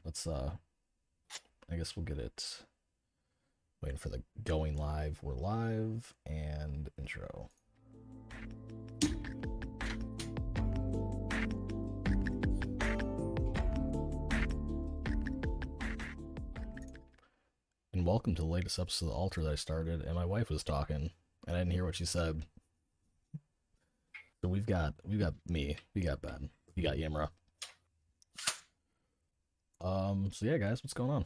Let's I guess we'll get it. Waiting for the going live. We're live and intro. And welcome to the latest episode of the Altar that I started, and my wife was talking, and I didn't hear what she said. So we've got me, we got Ben, we got Yimra. So yeah, guys, what's going on?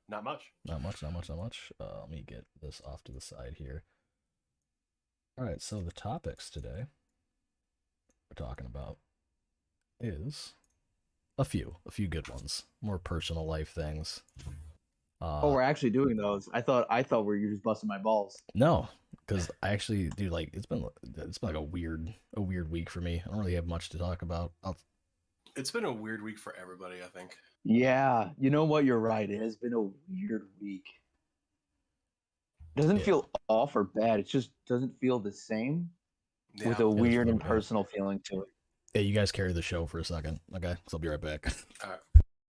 Not much. Not much. Let me get this off to the side here. All right, so the topics today we're talking about is a few good ones, more personal life things. We're actually doing those. I thought you were just busting my balls. No, because I actually do like it's been like a weird week for me. I don't really have much to talk about. It's been a weird week for everybody, I think. Yeah, you know what? You're right. It has been a weird week. It doesn't feel off or bad. It just doesn't feel the same with a weird and personal feeling to it. Hey, you guys carry the show for a second, okay? So I'll be right back.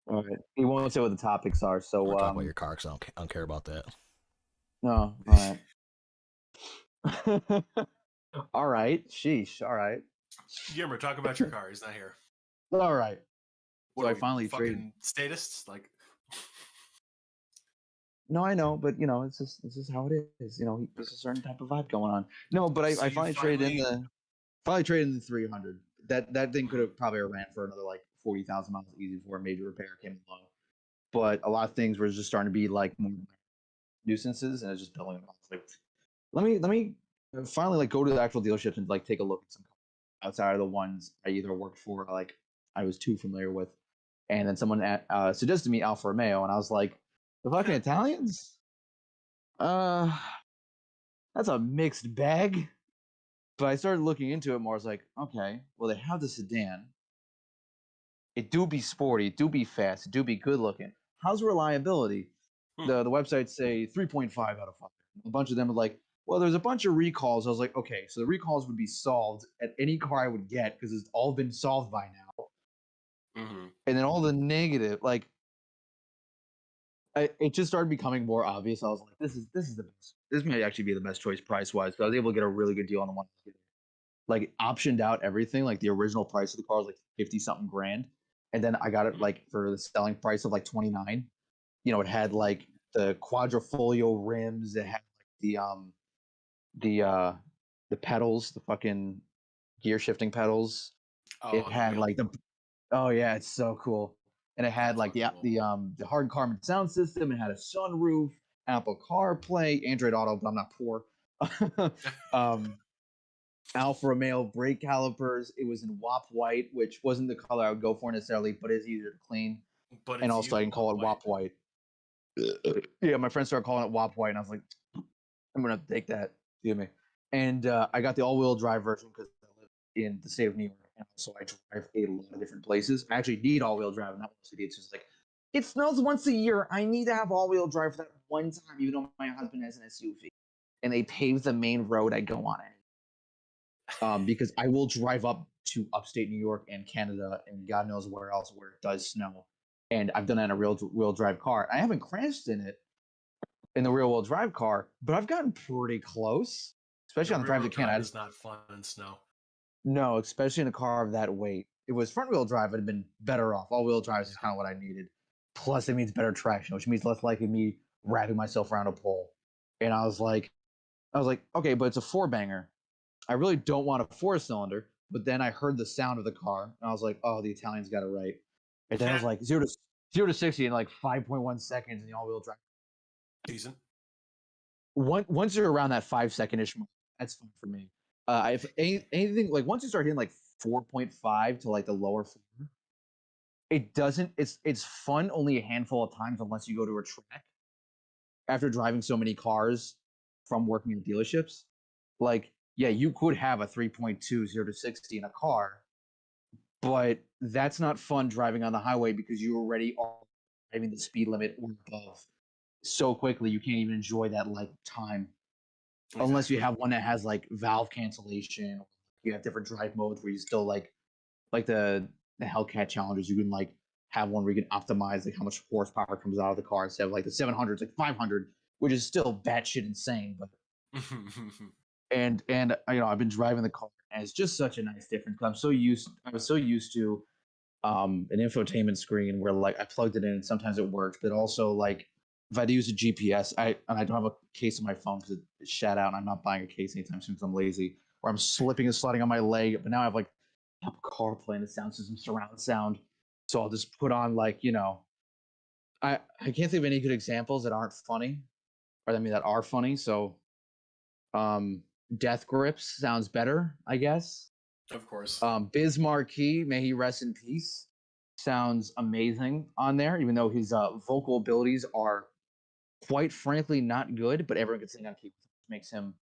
All right. He won't say what the topics are, so we're talking about your car, because I don't care about that. No, all right. All right. Sheesh. All right. Yimra, talk about your car. He's not here. All right. What so I finally fucking statists? Like, no, I know, but you know, it's just how it is. You know, there's a certain type of vibe going on. No, but I finally traded in the 300. That thing could have probably ran for another like 40,000 miles easy before a major repair came along. But a lot of things were just starting to be like more nuisances, and it's just building up. Like, let me finally like go to the actual dealership and like take a look at some outside of the ones I either worked for, like I was too familiar with, and then someone suggested me Alfa Romeo, and I was like, the fucking Italians? That's a mixed bag. But I started looking into it more. I was like, okay, well, they have the sedan. It do be sporty, it do be fast, it do be good looking. How's reliability? The websites say 3.5 out of 5. A bunch of them are like, well, there's a bunch of recalls. I was like, okay, so the recalls would be solved at any car I would get because it's all been solved by now. Mm-hmm. And then all the negative, like, it just started becoming more obvious. I was like, this is the best. This may actually be the best choice price wise. But I was able to get a really good deal on the one. Like optioned out everything. Like the original price of the car was like 50 something grand, and then I got it like for the selling price of like 29. You know, it had like the quadrifolio rims. It had like the pedals, the fucking gear shifting pedals. It had like it's so cool. And it had like the hard carbon sound system. It had a sunroof, Apple CarPlay, Android Auto, but I'm not poor. Alfa Romeo brake calipers. It was in WAP white, which wasn't the color I would go for necessarily, but it's easier to clean. And also I can call it WAP white. Yeah, my friends started calling it WAP white, and I was like, I'm gonna take that. Excuse me. And I got the all-wheel drive version because I live in the state of New York, and so I drive a lot of different places. I actually need all-wheel drive, and not once it's just like it snows once a year. I need to have all-wheel drive for that one time, even though my husband has an SUV, and they pave the main road I go on it. Because I will drive up to upstate New York and Canada and God knows where else where it does snow, and I've done that in a real drive car. I haven't crashed in it in the real wheel drive car, but I've gotten pretty close, especially on the drives that Canada. It's not fun in snow. No, especially in a car of that weight. If it was front wheel drive, I'd have been better off. All wheel drive is kind of what I needed. Plus, it means better traction, which means less likely me wrapping myself around a pole. And I was like, okay, but it's a 4-banger. I really don't want a 4-cylinder. But then I heard the sound of the car, and I was like, oh, the Italians got it right. And then I was like 0 to 60 in like 5.1 seconds in the all-wheel drive. Decent. Once you're around that 5-second-ish mark, that's fine for me. If anything, like once you start hitting like 4.5 to like the lower 4, it doesn't. It's fun only a handful of times unless you go to a track. After driving so many cars from working in dealerships, like yeah, you could have a 3.2 0 to 60 in a car, but that's not fun driving on the highway because you already are driving the speed limit or above so quickly you can't even enjoy that like time. Exactly. Unless you have one that has like valve cancellation, you have different drive modes where you still like the Hellcat Challengers, you can like have one where you can optimize like how much horsepower comes out of the car instead of like the 700s, like 500, which is still batshit insane. But and I've been driving the car, and it's just such a nice difference. I was so used to an infotainment screen where like I plugged it in and sometimes it worked, but also like if I had to use a GPS, I don't have a case on my phone because it's shat out, and I'm not buying a case anytime soon because I'm lazy. Or I'm slipping and sliding on my leg, but now I have like Apple CarPlay and the sound system, surround sound. So I'll just put on like I can't think of any good examples that aren't funny, or I mean that are funny. So Death Grips sounds better, I guess. Of course. Biz Marquee, may he rest in peace, sounds amazing on there, even though his vocal abilities are quite frankly not good, but everyone can sing on key, which makes him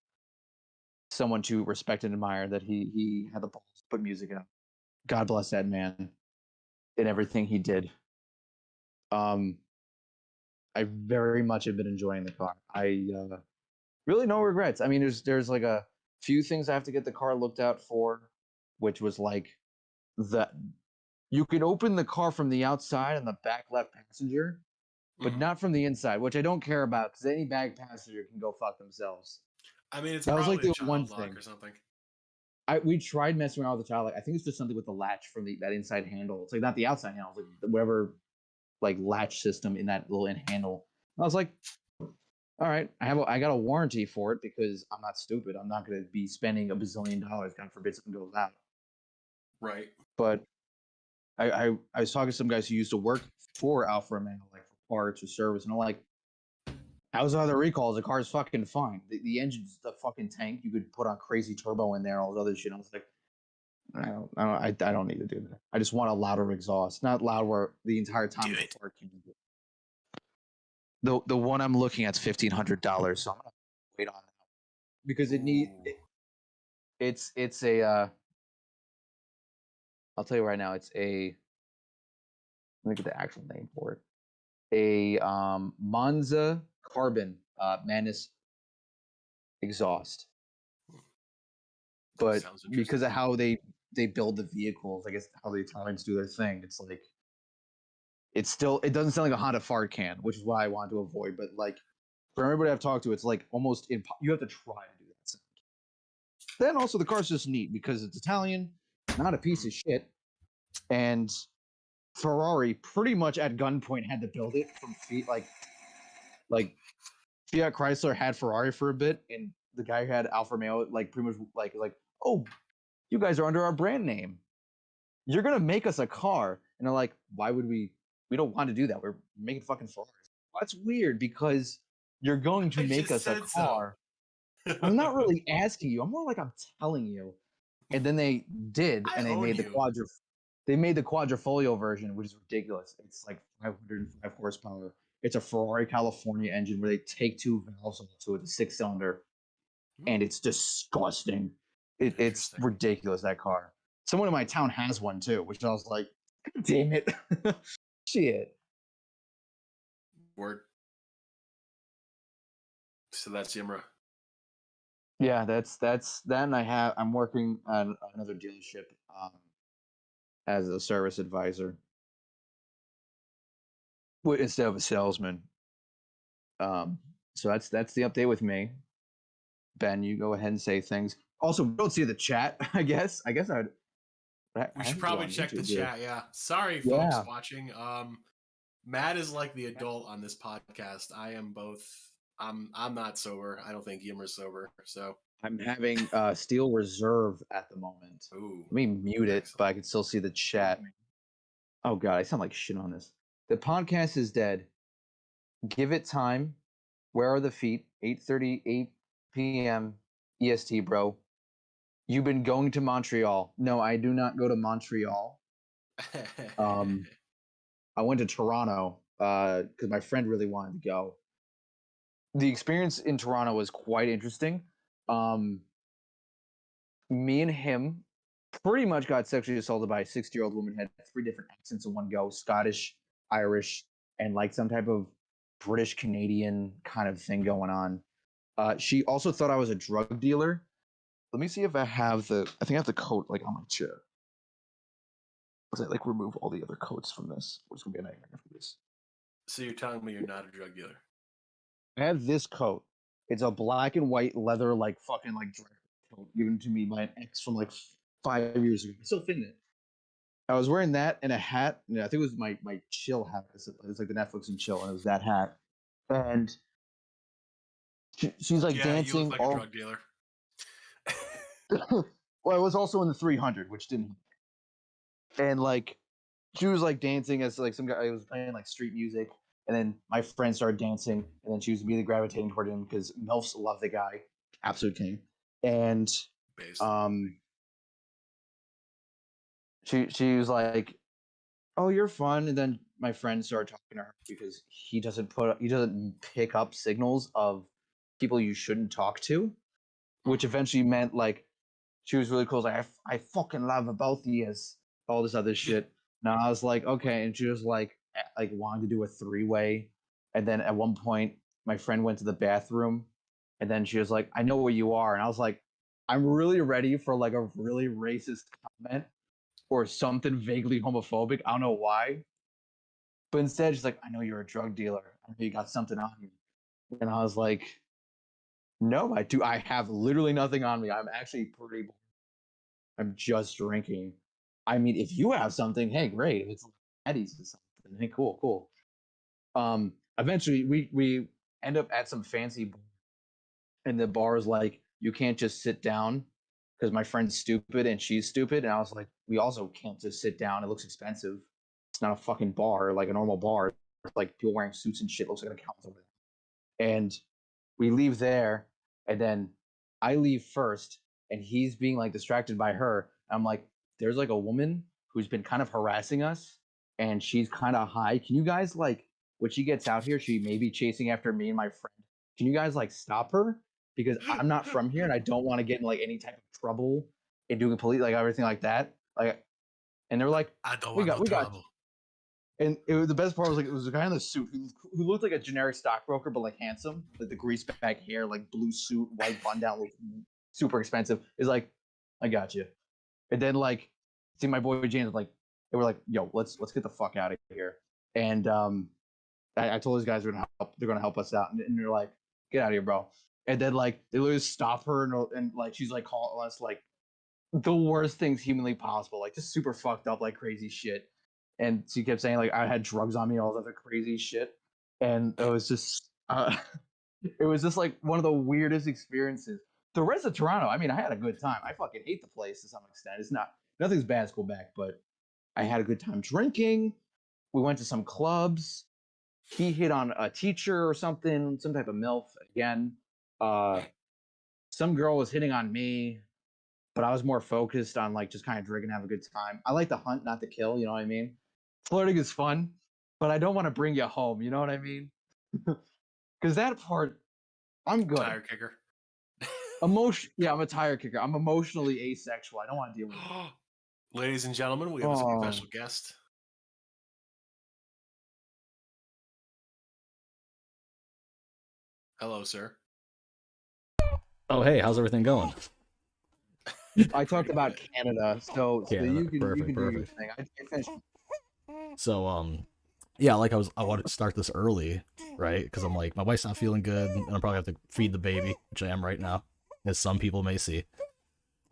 someone to respect and admire, that he had the balls to put music out. God bless that man and everything he did. I very much have been enjoying the car. I really no regrets. I mean, there's like a few things I have to get the car looked out for, which was like you can open the car from the outside on the back left passenger, but not from the inside, which I don't care about because any back passenger can go fuck themselves. I mean, it's that was probably like the a one child lock thing or something. we tried messing around with the child. Like, I think it's just something with the latch from that inside handle. It's like not the outside handle, it's like whatever like latch system in that little end handle. I was like, all right, I got a warranty for it because I'm not stupid. I'm not going to be spending $1 bazillion. God forbid something goes out. Right. But I was talking to some guys who used to work for Alfa Romeo, like for parts or service, and I'm like, how's other recalls? The car's fucking fine. The engine's the fucking tank. You could put on crazy turbo in there, all this other shit. I was like, I don't need to do that. I just want a louder exhaust, not loud where the entire time the car can do it. The one I'm looking at is $1,500, so I'm gonna wait on that because it's a I'll tell you right now, it's a, let me get the actual name for it. A Monza Carbon Manus exhaust. But because of how they build the vehicles, I guess how the Italians do their thing, it's like it doesn't sound like a Honda fart can, which is why I wanted to avoid. But like for everybody I've talked to, it's like almost you have to try to do that sound. Then also the car's just neat because it's Italian, not a piece of shit, and Ferrari pretty much at gunpoint had to build it from feet like Fiat Chrysler had Ferrari for a bit, and the guy who had Alfa Romeo like pretty much like oh, you guys are under our brand name. You're gonna make us a car, and they're like, why would we? We don't want to do that. We're making fucking Ferraris. Well, that's weird because you're going to make us a car. So. I'm not really asking you. I'm more like I'm telling you. And then they did, and they made the Quadrifoglio version, which is ridiculous. It's like 505 horsepower. It's a Ferrari California engine where they take two valves to it, a 6-cylinder, and it's disgusting. It's ridiculous, that car. Someone in my town has one too, which I was like, damn it. Shit. Word. So that's Yimra. Yeah, that's that, and I'm working at another dealership as a service advisor instead of a salesman. So that's the update with me. Ben, you go ahead and say things. Also, we don't see the chat. I guess we should probably check the chat. Yeah. Sorry, folks watching. Matt is like the adult on this podcast. I am both. I'm not sober. I don't think Yimra's sober. So I'm having Steel Reserve at the moment. Ooh, let me mute it, but I can still see the chat. Oh god, I sound like shit on this. The podcast is dead. Give it time. Where are the feet? 8:38 p.m. EST, bro. You've been going to Montreal. No, I do not go to Montreal. I went to Toronto because my friend really wanted to go. The experience in Toronto was quite interesting. Me and him pretty much got sexually assaulted by a 60-year-old woman who had 3 different accents in one go: Scottish, Irish, and like some type of British Canadian kind of thing going on. She also thought I was a drug dealer. Let me see if I have I think I have the code like on my chair. Was I like remove all the other coats from this? What's gonna be a nightmare after this? So you're telling me you're not a drug dealer? I have this coat. It's a black and white leather, like fucking like coat given to me by an ex from like 5 years ago. I'm still fitting it. I was wearing that and a hat. And I think it was my chill hat. It was like the Netflix and chill, and it was that hat. And she's like dancing. You look like a drug dealer. Well, I was also in the 300, which didn't. And like, she was like dancing as like some guy. I was playing like street music, and then my friend started dancing, and then she was immediately gravitating toward him because MILFs love the guy, absolute king. And she was like, "Oh, you're fun," and then my friend started talking to her because he doesn't pick up signals of people you shouldn't talk to, which eventually meant like she was really cool. Like I fucking love both of yous, all this other shit. Now I was like, okay, and she was like wanting to do a 3-way, and then at one point my friend went to the bathroom, and then she was like, "I know where you are," and I was like, I'm really ready for like a really racist comment or something vaguely homophobic. I don't know why. But instead, she's like, "I know you're a drug dealer. I know you got something on you." And I was like, "No, I do. I have literally nothing on me. I'm actually pretty bored. I'm just drinking. I mean, if you have something, hey, great. If it's Eddie's or something, hey, cool. Eventually, we end up at some fancy bar, and the bar is like, you can't just sit down because my friend's stupid and she's stupid. And I was like, we also can't just sit down. It looks expensive. It's not a fucking bar like a normal bar. It's like people wearing suits and shit. It looks like an accountant's over there. And we leave there, and then I leave first, and he's being like distracted by her. I'm like, there's like a woman who's been kind of harassing us, and she's kind of high. Can you guys like, when she gets out here, she may be chasing after me and my friend. Can you guys like stop her? Because I'm not from here, and I don't want to get in like any type of trouble and doing police like everything like that. Like, and they're like, I don't want no trouble. And it was, the best part was like, it was a guy in the suit who looked like a generic stockbroker, but like handsome, like the grease back hair, like blue suit, white button down, like super expensive. Is like, I got you. And then like, see my boy James, like they were like, yo, let's get the fuck out of here. And I told those guys they're gonna help us out, and they're like, get out of here, bro. And then like they literally stop her, and like she's like calling us like the worst things humanly possible, like just super fucked up, like crazy shit. And she kept saying like I had drugs on me, all this other crazy shit, and it was just like one of the weirdest experiences. The rest of Toronto, I mean, I had a good time. I fucking hate the place to some extent. It's nothing's bad as Quebec, but I had a good time drinking. We went to some clubs. He hit on a teacher or something, some type of MILF again. Some girl was hitting on me, but I was more focused on like just kind of drinking and have a good time. I like to hunt, not to kill. You know what I mean? Flirting is fun, but I don't want to bring you home. You know what I mean? Because that part, I'm good. Tire kicker. Yeah, I'm a tire kicker. I'm emotionally asexual. I don't want to deal with it. Ladies and gentlemen, we have a special guest. Hello, sir. Oh, hey, how's everything going? I talked about Canada, so you can do your thing. I finished. So, yeah, like I wanted to start this early, right? Because I'm like, my wife's not feeling good, and I'm probably have to feed the baby, which I am right now, as some people may see.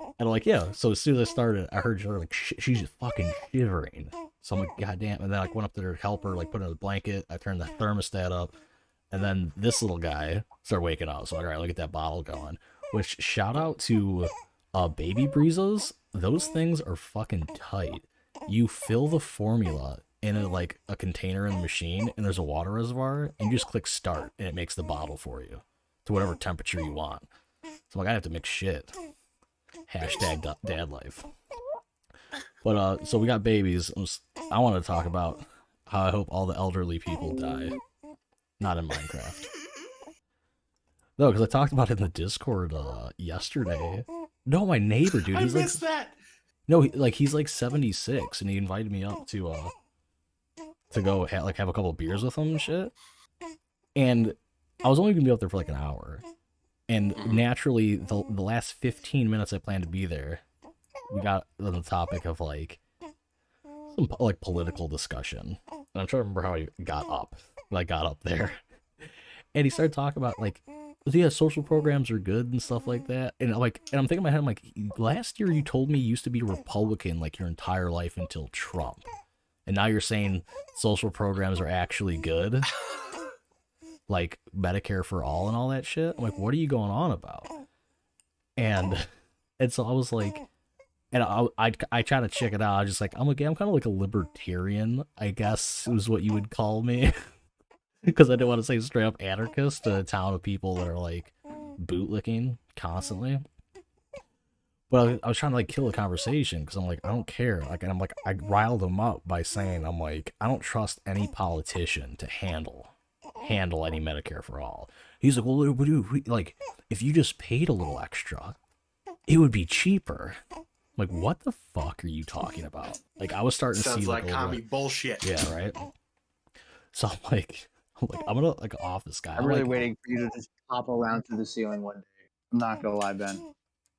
And I'm like, yeah. So as soon as I started, I heard her like, she's just fucking shivering. So I'm like, goddamn. And then I went up there to help her, like put in a blanket. I turned the thermostat up, and then this little guy started waking up. So I'm like, all right, look at that bottle going. Which shout out to baby breezes. Those things are fucking tight. You fill the formula in a container in the machine, and there's a water reservoir, and you just click start, and it makes the bottle for you to whatever temperature you want. So I'm like, I have to mix shit. Hashtag dad life. But so we got babies. I want to talk about how I hope all the elderly people die. Not in Minecraft. No, because I talked about it in the Discord yesterday. No, my neighbor, dude. He's missed that. No, he's like 76, and he invited me up to go have a couple of beers with him and shit. And I was only gonna be up there for like an hour. And naturally, the last 15 minutes I planned to be there, we got on the topic of like, some like political discussion, and I'm trying to remember how I got up. I got up there, and he started talking about like, yeah, social programs are good and stuff like that. And I'm thinking in my head, I'm like, last year you told me you used to be a Republican like your entire life until Trump, and now you're saying social programs are actually good, like Medicare for all and all that shit. I'm like, what are you going on about? And so I was like, and I try to check it out. I was just like, I'm kind of like a libertarian, I guess is what you would call me. Because I didn't want to say straight up anarchist to a town of people that are like bootlicking constantly. But I was trying to like kill the conversation because I'm like, I don't care. Like, and I'm like, I riled him up by saying, I'm like, I don't trust any politician to handle any Medicare for all. He's like, well, like, if you just paid a little extra, it would be cheaper. I'm like, what the fuck are you talking about? Like, I was starting to see like commie bullshit. Yeah, right. So I'm like, I'm gonna like off this guy. I'm really waiting for you to just pop around through the ceiling one day. I'm not gonna lie, Ben.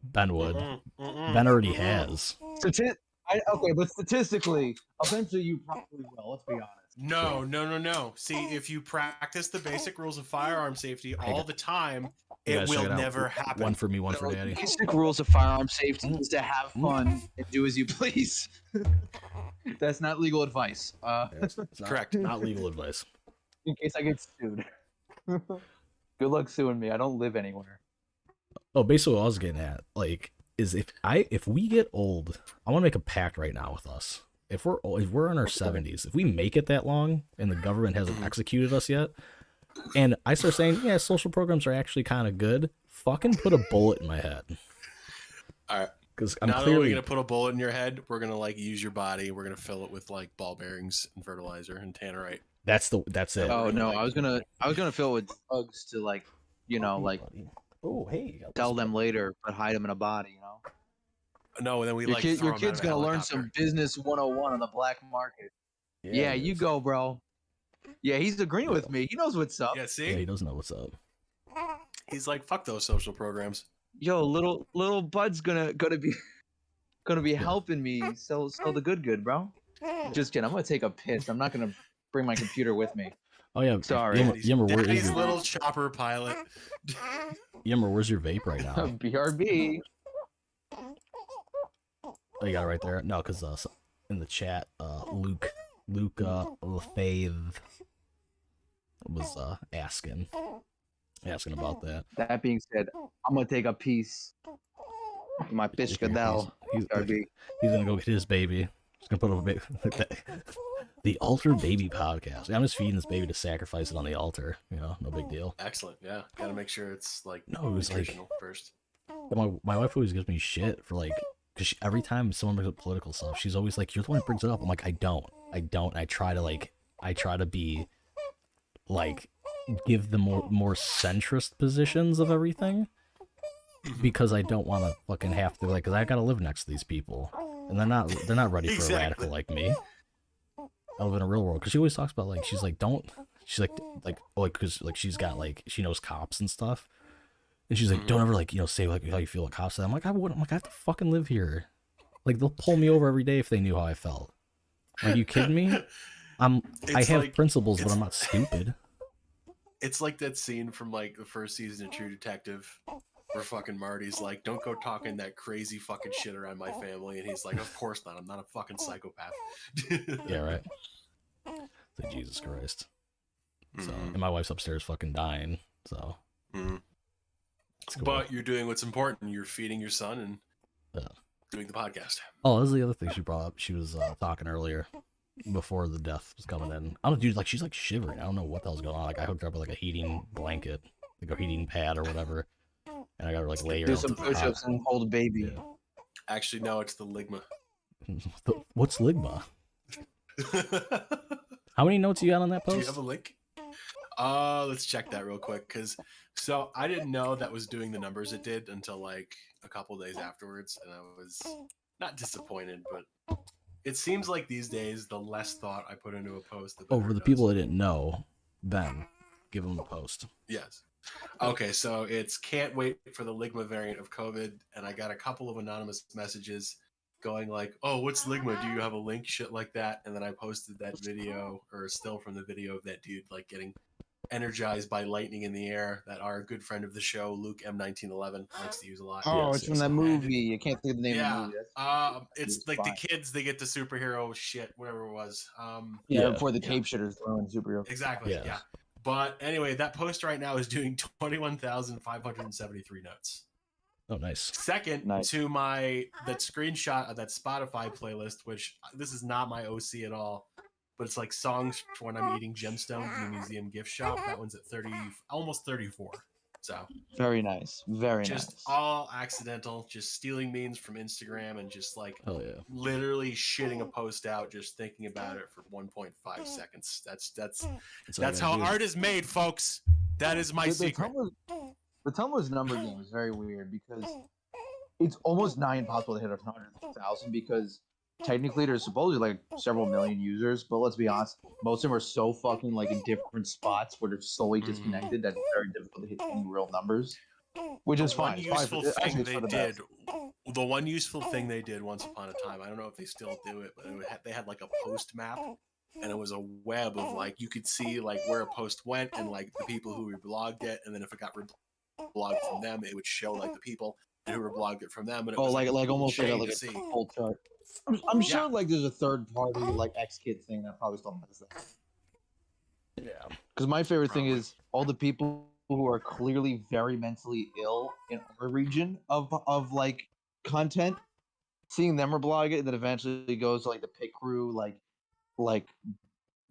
Ben would. Ben already has. Okay, but statistically, eventually you probably will. Let's be honest. No. See, if you practice the basic rules of firearm safety all the time, it will never happen. One for me, one for Daddy. Basic rules of firearm safety is to have fun and do as you please. That's not legal advice. It's correct. Not legal advice. In case I get sued. Good luck suing me. I don't live anywhere. Oh, basically what I was getting at, like, is if we get old, I want to make a pact right now with us. If we're in our 70s, if we make it that long and the government hasn't executed us yet, and I start saying, yeah, social programs are actually kind of good, fucking put a bullet in my head. All right. Because not only are we gonna put a bullet in your head, we're gonna like use your body. We're gonna fill it with like ball bearings and fertilizer and tannerite. That's it. Oh no, I was gonna fill it with drugs to like, like. Oh hey. Tell them later, but hide them in a body. No, and then your kid's gonna learn some business 101 on the black market. Yeah, you go, bro. Yeah, he's agreeing with me. He knows what's up. Yeah, see? Yeah, he does know what's up. He's like, fuck those social programs. Yo, little Bud's gonna be helping me sell the good, bro. Just kidding. I'm gonna take a piss. I'm not gonna bring my computer with me. Oh yeah, sorry. Yimra, where is your little chopper pilot? Yimra, where's your vape right now? BRB. Oh, you got it right there. No, because in the chat, Luke Lefave was asking about that. That being said, I'm gonna take a piece of my Piscadell. He's gonna go get his baby. He's gonna put a baby. The Altar Baby Podcast. I'm just feeding this baby to sacrifice it on the altar. No big deal. Excellent. Yeah, gotta make sure it's like it was like first. My wife always gives me shit for like, because every time someone brings up political stuff, she's always like, "You're the one that brings it up." I'm like, I don't. I try to be like, give the more centrist positions of everything, because I don't want to fucking have to, like, because I gotta live next to these people, and they're not ready for a radical like me. I live in a real world, because she always talks about like, she's like, because like she's got like, she knows cops and stuff, and she's like, don't ever like, say like how you feel like cops. I'm like, I wouldn't. I'm like, I have to fucking live here. Like, they'll pull me over every day if they knew how I felt. Are you kidding me? I have like, principles, but I'm not stupid. It's like that scene from like the first season of True Detective, where fucking Marty's like, don't go talking that crazy fucking shit around my family, and he's like, of course not. I'm not a fucking psychopath. Yeah, right. It's like, Jesus Christ. So, and my wife's upstairs fucking dying. So. Cool. But you're doing what's important. You're feeding your son and doing the podcast. Oh, this is the other thing she brought up. She was talking earlier before the death was coming in. I don't know, dude. Like, she's like shivering. I don't know what the hell's going on. Like, I hooked her up with like a heating blanket, like a heating pad or whatever, and I got her like lay her. Do some push-ups and hold a baby. Yeah. Actually, no, it's the ligma. What's ligma? How many notes you got on that post? Do you have a link? Let's check that real quick, so I didn't know that was doing the numbers it did until like a couple days afterwards, and I was not disappointed, but it seems like these days the less thought I put into a post, for the people that didn't know, Ben, give them the post. Yes. Okay, so it's can't wait for the Ligma variant of COVID, and I got a couple of anonymous messages going like, "Oh, what's Ligma? Do you have a link?" Shit like that. And then I posted that video, or a still from the video of that dude like getting energized by lightning in the air that our good friend of the show, Luke M1911, likes to use a lot. Oh, it's from that movie. You can't think of the name of the movie. It's like the kids, they get the superhero shit, whatever it was. Before the cape shitters throw in superhero. Exactly. Yeah. But anyway, that post right now is doing 21,573 notes. Oh, nice. Second to that screenshot of that Spotify playlist, which this is not my OC at all, but it's like songs for when I'm eating gemstones in the museum gift shop. That one's at almost 34. So very nice. Very nice. Just all accidental, just stealing memes from Instagram and just like literally shitting a post out, just thinking about it for 1.5 seconds. That's how art is made, folks. That is my secret. The Tumblr's number game is very weird because it's almost nigh impossible to hit 100,000 because technically there's supposedly like several million users, but let's be honest, most of them are so fucking like in different spots where they're solely disconnected that it's very difficult to hit any real numbers, which is fine. The one useful thing they did once upon a time, I don't know if they still do it, but they had like a post map, and it was a web of like, you could see like where a post went and like the people who reblogged it, and then if it got reblogged from them, it would show like the people who reblogged it from them. And it was like almost like a whole chart. I'm sure like there's a third party like XKit thing that probably still has that. Yeah. Because my favorite thing is all the people who are clearly very mentally ill in our region of like content, seeing them reblog it, and then eventually goes to like the pit crew, like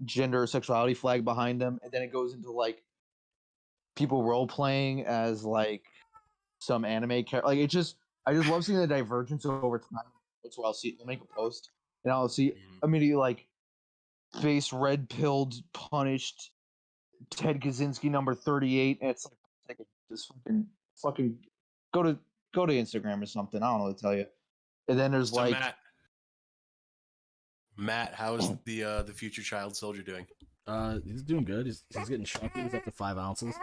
gender or sexuality flag behind them, and then it goes into like people role playing as like some anime character. Like I just love seeing the divergence over time. That's where I'll make a post and I'll see immediately like face red pilled punished Ted Kaczynski number 38, and it's like just fucking go to Instagram or something. I don't know what to tell you. And then there's so like Matt, how is the future child soldier doing? He's doing good. He's getting chunky. He's up to 5 ounces.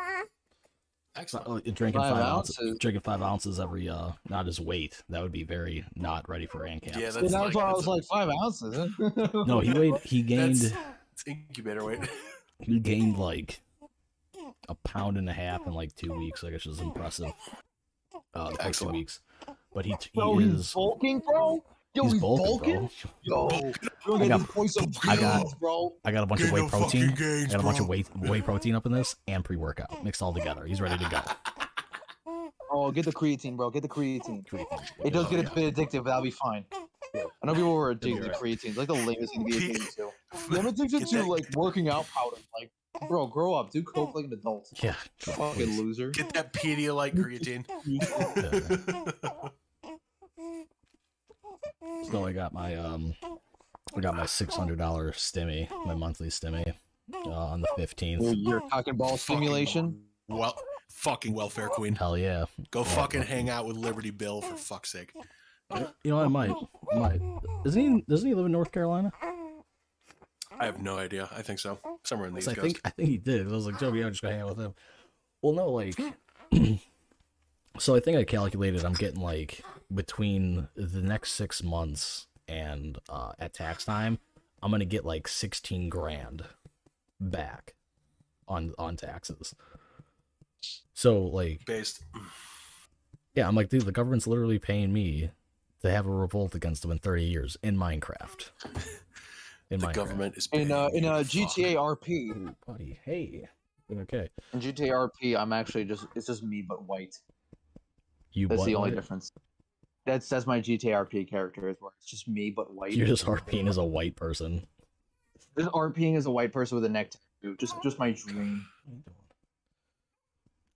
Excellent. Drinking 5 ounces. Drinking 5 ounces every not his weight. That would be very not ready for ANCAP. Yeah, that's why I was like 5 ounces. No, he gained. It's incubator weight. He gained like 1.5 pounds in like 2 weeks. Like it's just impressive. Like 2 weeks. But he's bulking, bro. Yo, he's bulking, bro. Yo, I got a bunch of whey protein. I got a bunch of whey protein up in this and pre-workout mixed all together. He's ready to go. Oh, get the creatine, bro. Get the creatine. It does get a bit addictive, but that'll be fine. I know people were addicted to creatine. It's like the lamest thing to be addicted to. I'm addicted to like working out powder. Like, bro, grow up. Do coke like an adult. Yeah. Fucking loser. Get that Pedialyte creatine. So I got my $600 stimmy, my monthly stimmy, on the 15th. Your cock and ball stimulation. Fucking welfare queen. Hell yeah. Go fucking hang out with Liberty Bill for fuck's sake. You know, I might. Doesn't he live in North Carolina? I have no idea. I think so. Somewhere in the East Coast. I think he did. I was like, Joey, I'm just gonna hang out with him. Well, no, like, so I think I calculated I'm getting like between the next 6 months and at tax time, I'm gonna get like 16 grand back on taxes. So like, yeah, I'm like, dude, the government's literally paying me to have a revolt against them in 30 years in Minecraft. Government is in GTA RP. Ooh, buddy, hey, okay. In GTA RP, I'm actually it's just me but white. That's the only difference. That's my GTA RP character is where it's just me but white. You're just RPing as a white person. Just RPing as a white person with a neck tattoo. Just my dream.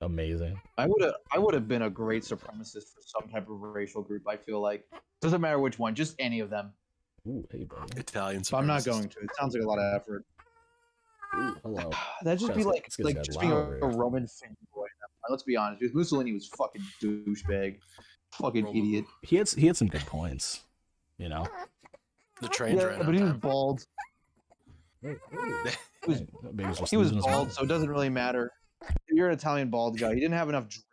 Amazing. I would have been a great supremacist for some type of racial group. I feel like doesn't matter which one, just any of them. Ooh, hey, buddy. Italian. But I'm not going to. It sounds like a lot of effort. Ooh, hello. That'd just be like just being a Roman fanboy. Let's be honest, dude. Mussolini was fucking douchebag, fucking idiot. He had some good points, you know. The trains ran out. But he was bald. He was bald, so it doesn't really matter. You're an Italian bald guy. He didn't have enough drip.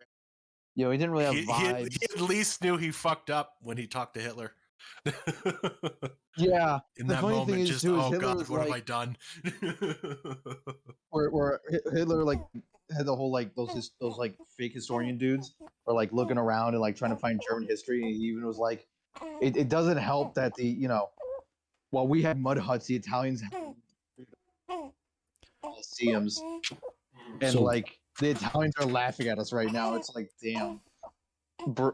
He didn't really have vibes. He at least knew he fucked up when he talked to Hitler. Yeah. In The that funny moment, thing is, just, too, is oh Hitler God, was what have like, I done? where Hitler like had the whole like those like fake historian dudes are like looking around and like trying to find German history. And he even was like, it doesn't help that while we had mud huts, the Italians had coliseums, and So- like the Italians are laughing at us right now. It's like, damn,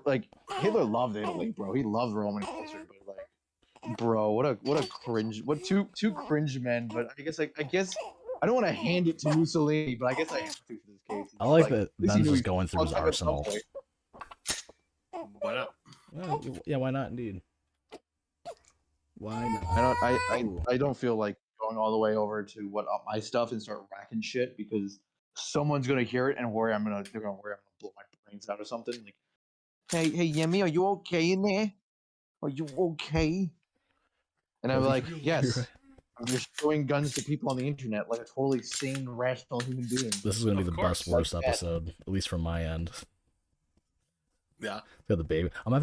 like Hitler loved Italy, bro. He loved Roman culture, but like, bro, what a cringe, what two cringe men. But I guess I don't want to hand it to Mussolini, but I guess I have to for this case. I like that at least he Ben's knew just he going through his fucked up at some arsenal. point. Why not? Yeah, why not? Indeed. Why not? I don't feel like going all the way over to what my stuff and start racking shit, because someone's gonna hear it and they're gonna worry I'm gonna blow my brains out or something. Like, hey Yemi, are you okay in there? Are you okay? And I'm like, yes. I'm just throwing guns to people on the internet like a totally sane, rational human being. This is gonna be Of the course. best worst episode, at least from my end. Yeah. Got the baby. I'm gonna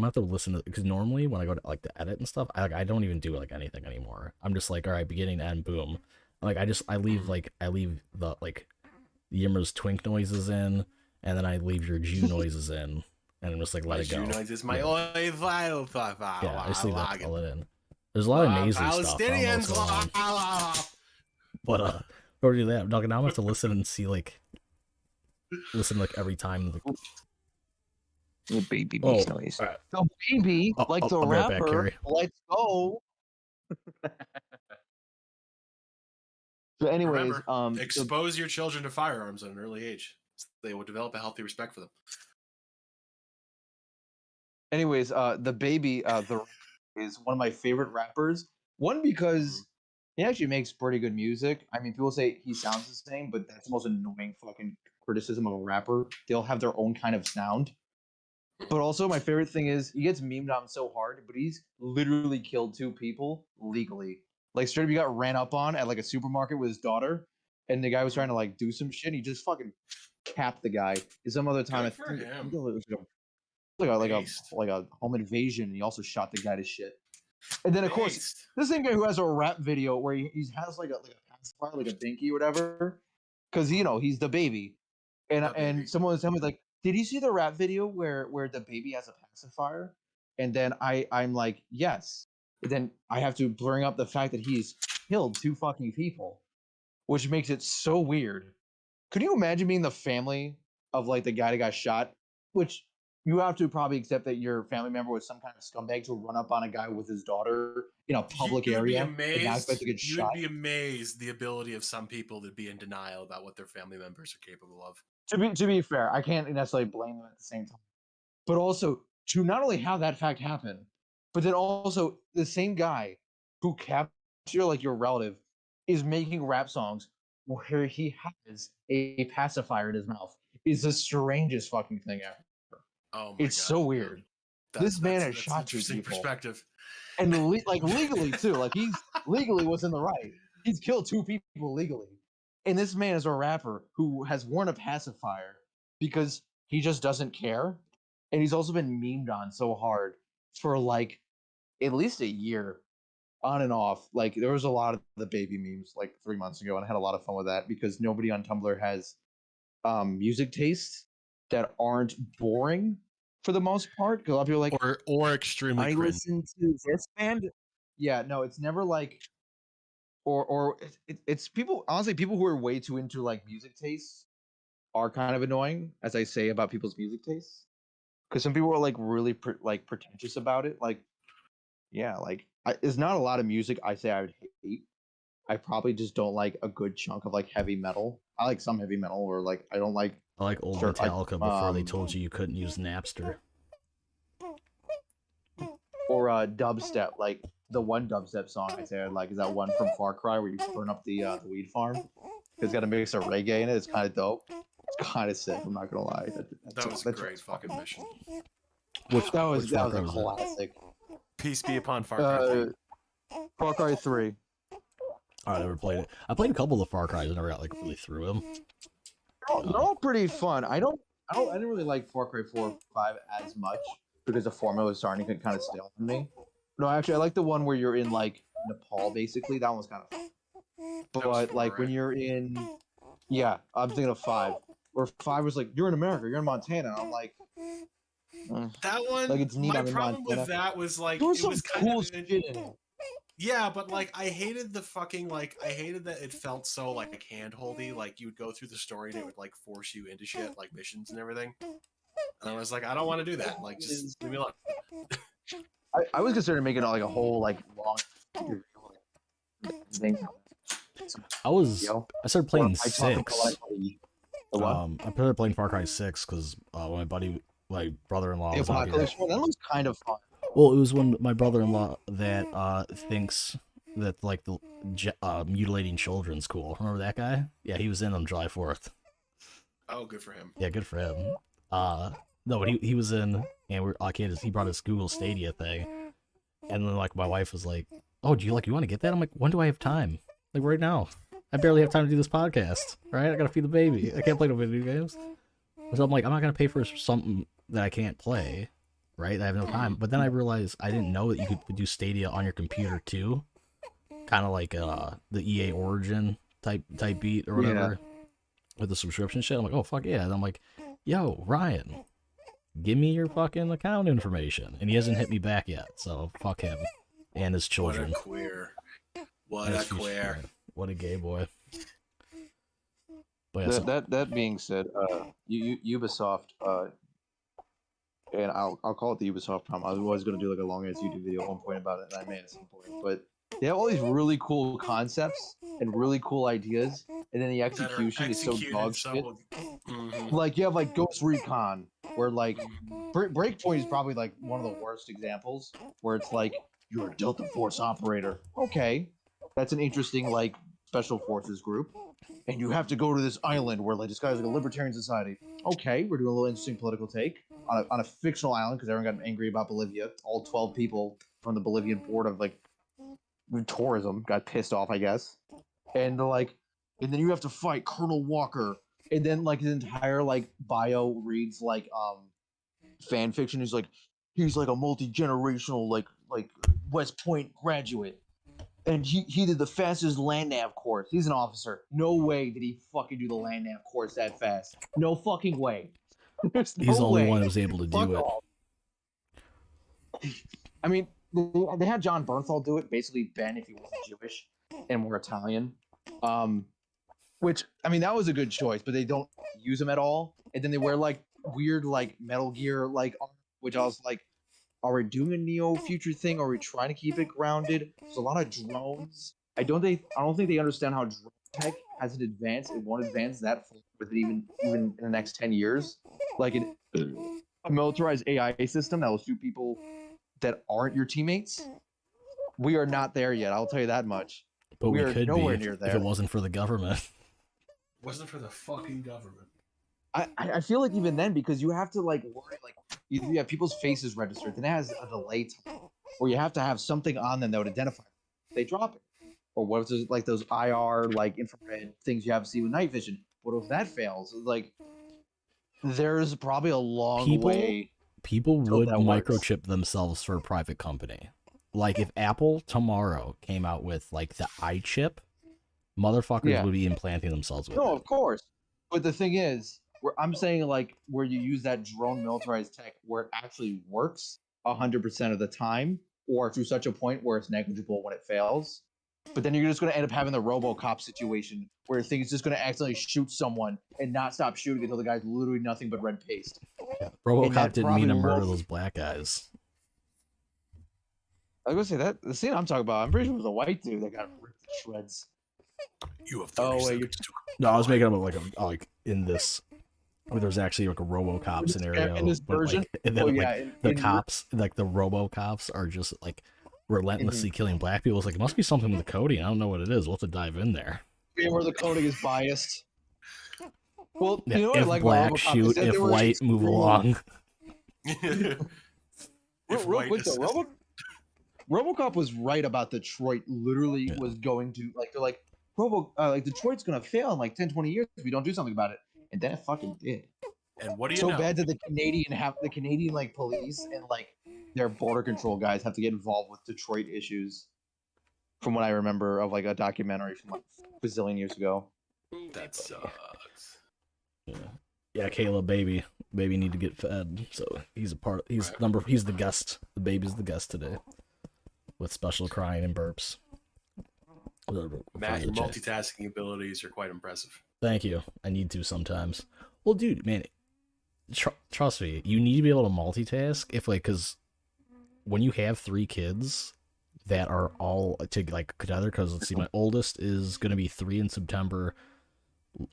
have to listen to, because normally when I go to like the edit and stuff, I don't even do like anything anymore. I'm just like, all right, beginning to end, boom. Like I leave the like Yimra's twink noises in, and then I leave your Jew noises in, and I'm just like let it go. Noises, my Yeah, I just leave that all it in. There's a lot of nasally stuff. I don't know what's going on. But or do that. Now I'm gonna have to listen and see like every time. The baby makes noise. Right. The baby, like the rapper, back, let's go. So, anyways, remember, expose your children to firearms at an early age. So they will develop a healthy respect for them. Anyways, the baby, is one of my favorite rappers. One, because he actually makes pretty good music. I mean, people say he sounds the same, but that's the most annoying fucking criticism of a rapper. They'll have their own kind of sound. But also, my favorite thing is he gets memed on so hard, but he's literally killed 2 people legally. Like, straight up, he got ran up on at like a supermarket with his daughter, and the guy was trying to like do some shit. And he just fucking capped the guy. And some other time, I think it was like a home invasion. And he also shot the guy to shit. And then, of course, this same guy who has a rap video where he has like a pacifier, like a binky or whatever, because he's the baby. And someone was telling me like, did you see the rap video where the baby has a pacifier? And then I'm like, yes. And then I have to bring up the fact that he's killed 2 fucking people, which makes it so weird. Could you imagine being the family of like the guy that got shot? Which you have to probably accept that your family member was some kind of scumbag to run up on a guy with his daughter in a public area and not expect to get shot. You'd be amazed the ability of some people to be in denial about what their family members are capable of. To be fair, I can't necessarily blame them at the same time. But also, to not only have that fact happen, but then also the same guy who captured like your relative is making rap songs where he has a pacifier in his mouth. Is the strangest fucking thing ever. Oh my God. So weird. This man has shot 2 people. Perspective. And like legally too. Like he's legally was in the right. He's killed 2 people legally. And this man is a rapper who has worn a pacifier because he just doesn't care. And he's also been memed on so hard for like at least a year, on and off. Like there was a lot of the baby memes like 3 months ago, and I had a lot of fun with that because nobody on Tumblr has music tastes that aren't boring for the most part. Because a lot of people are like or extremely I cringe. listen to this band. Yeah, no, it's never like or it's people, honestly, people who are way too into like music tastes are kind of annoying, as I say about people's music tastes, because some people are like really pretentious about it. Like, yeah, like there's not a lot of music I say I would hate. I probably just don't like a good chunk of like heavy metal. I like some heavy metal, or like I don't like. I like old Metallica before they told you couldn't use Napster. Or dubstep, like the one dubstep song I say I like is that one from Far Cry where you burn up the weed farm. It's got a mix of reggae in it. It's kind of dope. It's kind of sick. I'm not gonna lie. That was a great fucking mission. That was a classic. Peace be upon Far Cry. Far Cry 3. I never played it. I played a couple of Far Cries. I never got like really through them. They're all pretty fun. I didn't really like Far Cry 4 or 5 as much because the formula was starting to get kind of stale for me. No, actually, I like the one where you're in like Nepal. Basically, that one's kind of fun. But like when you're in, yeah, I'm thinking of 5. Where 5 was like, you're in America, you're in Montana. And I'm like, that one. like it's neat. My I'm in problem Montana. with that was like there was it some was cool kind of shit in it. Yeah, but like I hated the fucking I hated that it felt so like hand-holdy. Like you would go through the story and it would like force you into shit like missions and everything. And I was like, I don't want to do that. Like, just leave me alone. I was considering making it like a whole like long thing. I started playing 6. I started playing Far Cry 6 because my brother-in-law was out here. That looks kind of fun. Well, it was when my brother-in-law that thinks that like the mutilating children's cool. Remember that guy? Yeah, he was in on July 4th. Oh, good for him. Yeah, good for him. No, but he was in, and he brought his Google Stadia thing, and then like my wife was like, "Oh, you want to get that?" I'm like, "When do I have time? Like right now? I barely have time to do this podcast. Right? I gotta feed the baby. I can't play no video games." So I'm like, I'm not gonna pay for something that I can't play, right? I have no time. But then I realized I didn't know that you could do Stadia on your computer too, kind of like the EA Origin type beat or whatever with the subscription shit. I'm like, oh fuck yeah! And I'm like, yo, Ryan, give me your fucking account information. And he hasn't hit me back yet, so fuck him and his children. What a queer. What a queer. What a gay boy. But yeah, that being said, Ubisoft, and I'll call it the Ubisoft problem. I was going to do like a long ass YouTube video at one point about it, and I made it at some point. But they have all these really cool concepts and really cool ideas, and then the execution is so dog shit. Like you have like Ghost Recon, where like Breakpoint is probably like one of the worst examples, where it's like you're a Delta Force operator. Okay, that's an interesting like special forces group, and you have to go to this island where like this guy's like a libertarian society. Okay, we're doing a little interesting political take on a fictional island because everyone got angry about Bolivia. All 12 people from the Bolivian board of like tourism got pissed off, I guess, and and then you have to fight Colonel Walker, and then like his entire like bio reads like fan fiction. He's like a multi-generational like West Point graduate, and he did the fastest land nav course. He's an officer. No way did he fucking do the land nav course that fast. No fucking way. He's the only one who was able to do it. I mean, they had John Bernthal do it. Basically, Ben, if he wasn't Jewish and more Italian, which I mean that was a good choice, but they don't use him at all. And then they wear like weird like Metal Gear like, which I was like, are we doing a neo future thing? Or are we trying to keep it grounded? There's a lot of drones. I don't think they understand how drone tech hasn't advanced. It won't advance that with it even in the next 10 years. Like a militarized AI system that will shoot people that aren't your teammates. We are not there yet. I'll tell you that much. But we could nowhere near there if it wasn't for the government. It wasn't for the fucking government. I feel like even then, because you have to like worry, like you have people's faces registered, then it has a delay time, or you have to have something on them that would identify them. They drop it, or what if there's like those IR like infrared things you have to see with night vision? What if that fails? Like there's probably a long way. People would microchip themselves for a private company. Like if Apple tomorrow came out with like the iChip, motherfuckers would be implanting themselves with it. No, of course. But the thing is, I'm saying like where you use that drone militarized tech where it actually works 100% of the time, or to such a point where it's negligible when it fails. But then you're just going to end up having the RoboCop situation where things just going to accidentally shoot someone and not stop shooting until the guy's literally nothing but red paste. Yeah. RoboCop didn't mean to murder those black guys. I was going to say that the scene I'm talking about, I'm pretty sure it was a white dude that got ripped to shreds. You have 30 seconds. No, I was making up like in this. Where there's actually like a RoboCop scenario, in this version, and then the cops, like the RoboCops, are just like relentlessly killing black people. It's like it must be something with the coding. I don't know what it is. We'll have to dive in there. Yeah, where the coding is biased. Well, you know what? If black shoot, if white move along. Real quick though, RoboCop was right about Detroit. Literally was going to like they're like like Detroit's gonna fail in like 10-20 years if we don't do something about it. And then it fucking did. And what do you know? So bad that the Canadian like police and like their border control guys have to get involved with Detroit issues, from what I remember of like a documentary from like a bazillion years ago. That sucks. Yeah, Caleb, baby need to get fed. So he's he's the guest. The baby's the guest today, with special crying and burps. Matt, your multitasking abilities are quite impressive. Thank you. I need to sometimes. Well, dude, man, trust me, you need to be able to multitask because when you have 3 kids that are all together, because let's see, my oldest is going to be 3 in September.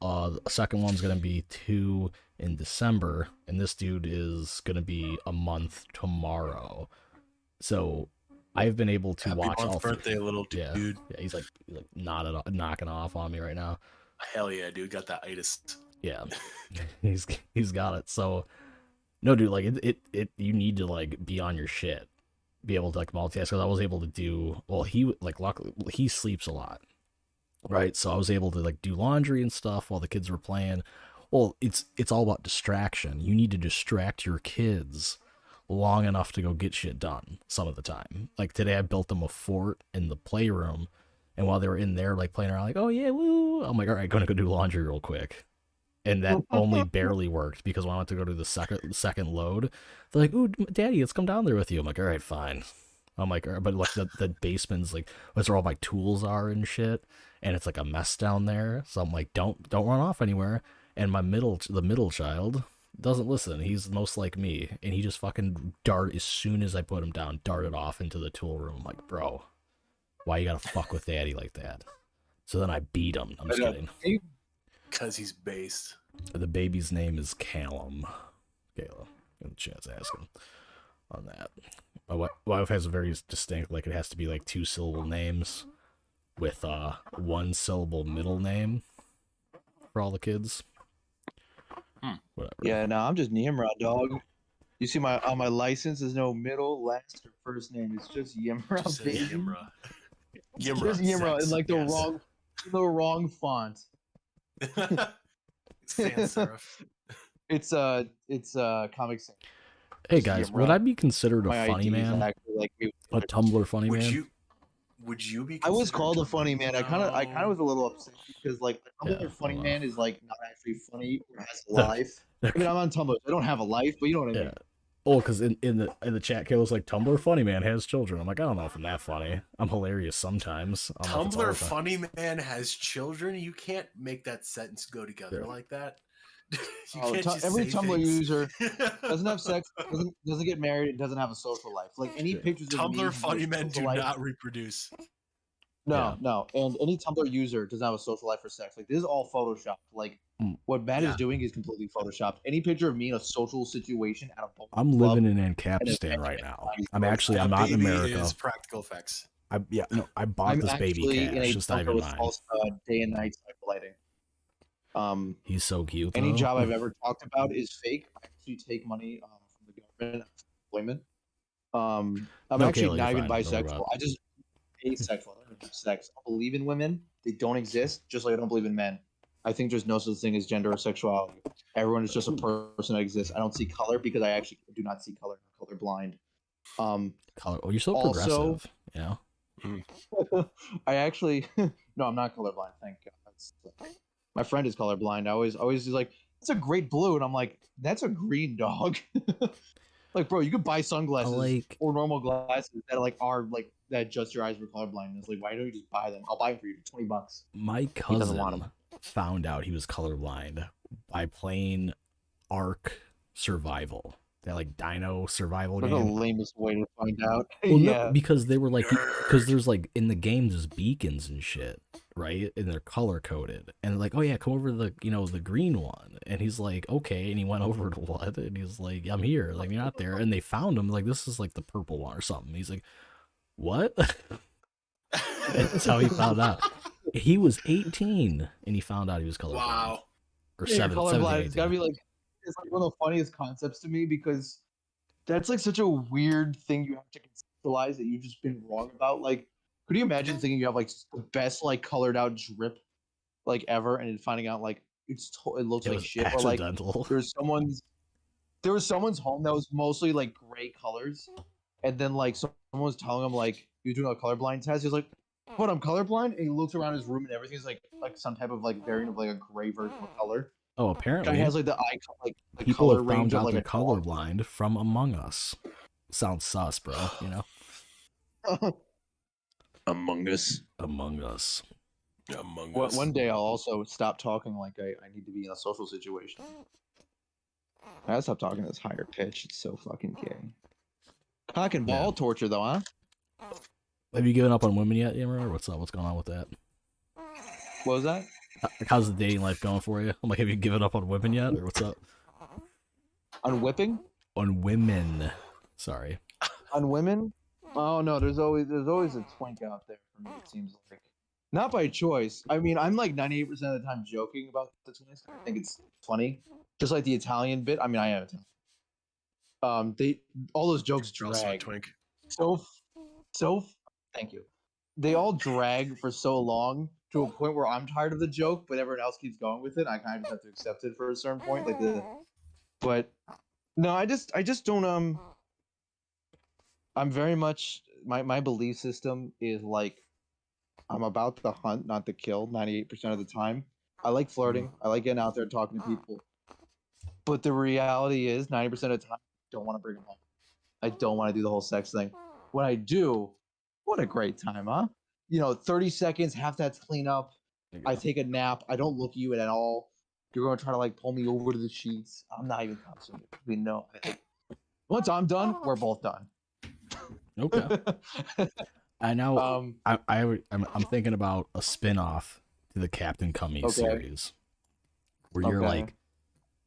The second one's going to be 2 in December, and this dude is going to be a month tomorrow. So I've been able to watch all 3. Birthday, little dude. Yeah, he's like knocking off on me right now. Hell yeah, dude, got that itis. Yeah, he's got it. So no, dude, it you need to be on your shit, be able to multitask. Because I was able to do luckily he sleeps a lot, right? So I was able to do laundry and stuff while the kids were playing. Well, it's all about distraction. You need to distract your kids long enough to go get shit done some of the time. Like today I built them a fort in the playroom, and while they were in there playing around oh yeah, woo, I'm all right, gonna go do laundry real quick. And that only barely worked, because when I went to go to the second load, they're like, "Ooh, Daddy, let's come down there with you." I'm like, "All right, fine." I'm like, all right, but the basement's that's where all my tools are and shit, and it's a mess down there. So I'm like, don't run off anywhere. And the middle child doesn't listen. He's most like me, and he just fucking as soon as I put him down, darted off into the tool room. I'm like, bro, why you gotta fuck with Daddy like that? So then I beat him. I'm just kidding. Because he's based. The baby's name is Callum. Kayla. In the chat's asking on that. My wife has a very distinct, it has to be 2-syllable names with 1-syllable middle name for all the kids. Whatever. Yeah, no, I'm just Yimra, dog. You see on my license, there's no middle, last, or first name. It's just Yimra. Just baby. Yimra. Yimra. Just Yimra in the wrong font. Sans serif. It's Comic Sans. Hey guys, would I be considered a funny man? A Tumblr funny man? Would you be? I was called a funny man. I kind of was a little upset because a funny man is not actually funny or has a life. I mean, I'm on Tumblr. I don't have a life, but you know what I mean. Oh, because in the chat, Kayla's Tumblr funny man has children. I'm like, I don't know if I'm that funny. I'm hilarious sometimes. Tumblr funny man has children. You can't make that sentence go together like that. Every Tumblr user doesn't have sex, doesn't get married, and doesn't have a social life. Any pictures of Tumblr funny men do not reproduce. No, and any Tumblr user doesn't have a social life or sex. This is all photoshopped. What Matt is doing is completely photoshopped. Any picture of me in a social situation at a bowling I'm living in Ancapistan right now. I'm not in America. Is practical effects. I bought this baby cash. Just not even mine. Day and night cycle lighting. He's so cute. Any job I've ever talked about is fake. I actually take money from the government employment. I'm actually not even bisexual. I just asexual. I don't have sex. I don't believe in women. They don't exist. Just like I don't believe in men. I think there's no such thing as gender or sexuality. Everyone is just a person that exists. I don't see color because I actually do not see color. I'm colorblind. Color. Oh, you're so progressive. Yeah. I actually no, I'm not colorblind. Thank God. My friend is colorblind. I always like, that's a great blue, and I'm like, that's a green, dog. Bro, you could buy sunglasses or normal glasses that that adjust your eyes for colorblindness. Why don't you just buy them? I'll buy them for you, $20. My cousin found out he was colorblind by playing Ark Survival. That dino survival game. The lamest way to find out. Well, no, because they were because there's in the games there's beacons and shit, right? And they're color coded. And oh yeah, come over to the green one. And he's like, okay. And he went over to what? And he's like, I'm here. You're not there. And they found him this is the purple one or something. He's like, what? That's how he found out. He was 18 and he found out he was colorblind. Wow. Or 17. It's gotta be it's one of the funniest concepts to me because that's such a weird thing you have to conceptualize that you've just been wrong about. Could you imagine thinking you have the best colored out drip ever, and then finding out it looks like shit, accidental. Or there was someone's home that was mostly gray colors, and then like someone was telling him like he was doing a colorblind test. He was like, "What? I'm colorblind." And he looks around his room and everything's like some type of like variant of like a gray version of color. Oh, apparently Guy has like the eye, like the people color have range found of out like they're a colorblind from Among Us. Sounds sus, bro. You know. Among Us. Among Us. Among Us. One day I'll also stop talking like I need to be in a social situation. I gotta stop talking this higher pitch. It's so fucking gay. Cock and ball torture though, huh? Have you given up on women yet, Yimra, or what's up? What's going on with that? What was that? How's the dating life going for you? I'm like, have you given up on women yet, or what's up? On whipping? On women. Sorry. On women? Oh no, there's always a twink out there for me, it seems like. Not by choice. I mean, I'm like 98% of the time joking about the twinks. I think it's funny. Just like the Italian bit. I mean, I am Italian. They all those jokes drag. Twink. So thank you. They all drag for so long to a point where I'm tired of the joke, but everyone else keeps going with it. I kind of just have to accept it for a certain point. But no, I just don't I'm very much my belief system is like I'm about the hunt, not the kill, 98% of the time. I like flirting. I like getting out there and talking to people. But the reality is 90% of the time, I don't want to bring them home. I don't want to do the whole sex thing. When I do, what a great time, huh? 30 seconds, half that's clean up. I take a nap. I don't look at you at all. You're going to try to like pull me over to the sheets. I'm not even concentrating. We know. Once I'm done, we're both done. Okay. I know. I'm thinking about a spin-off to the Captain Cummings series, where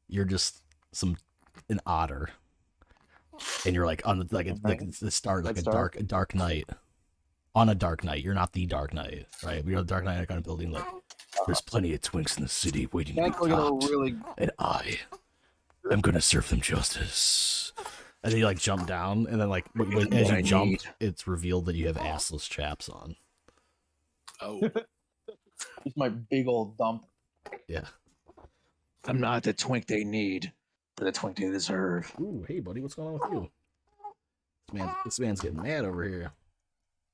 you're just an otter, and you're like on the start like a dark night. On a dark night, you're not the Dark Knight, right? We're the Dark Knight kind of building. Like, there's plenty of twinks in the city waiting to be topped, and I am gonna serve them justice. And then you like jump down, and then like as you jump, it's revealed that you have assless chaps on. Oh, it's my big old dump. Yeah. I'm not the twink they need, but the twink they deserve. Ooh, hey buddy, what's going on with you? This man's getting mad over here.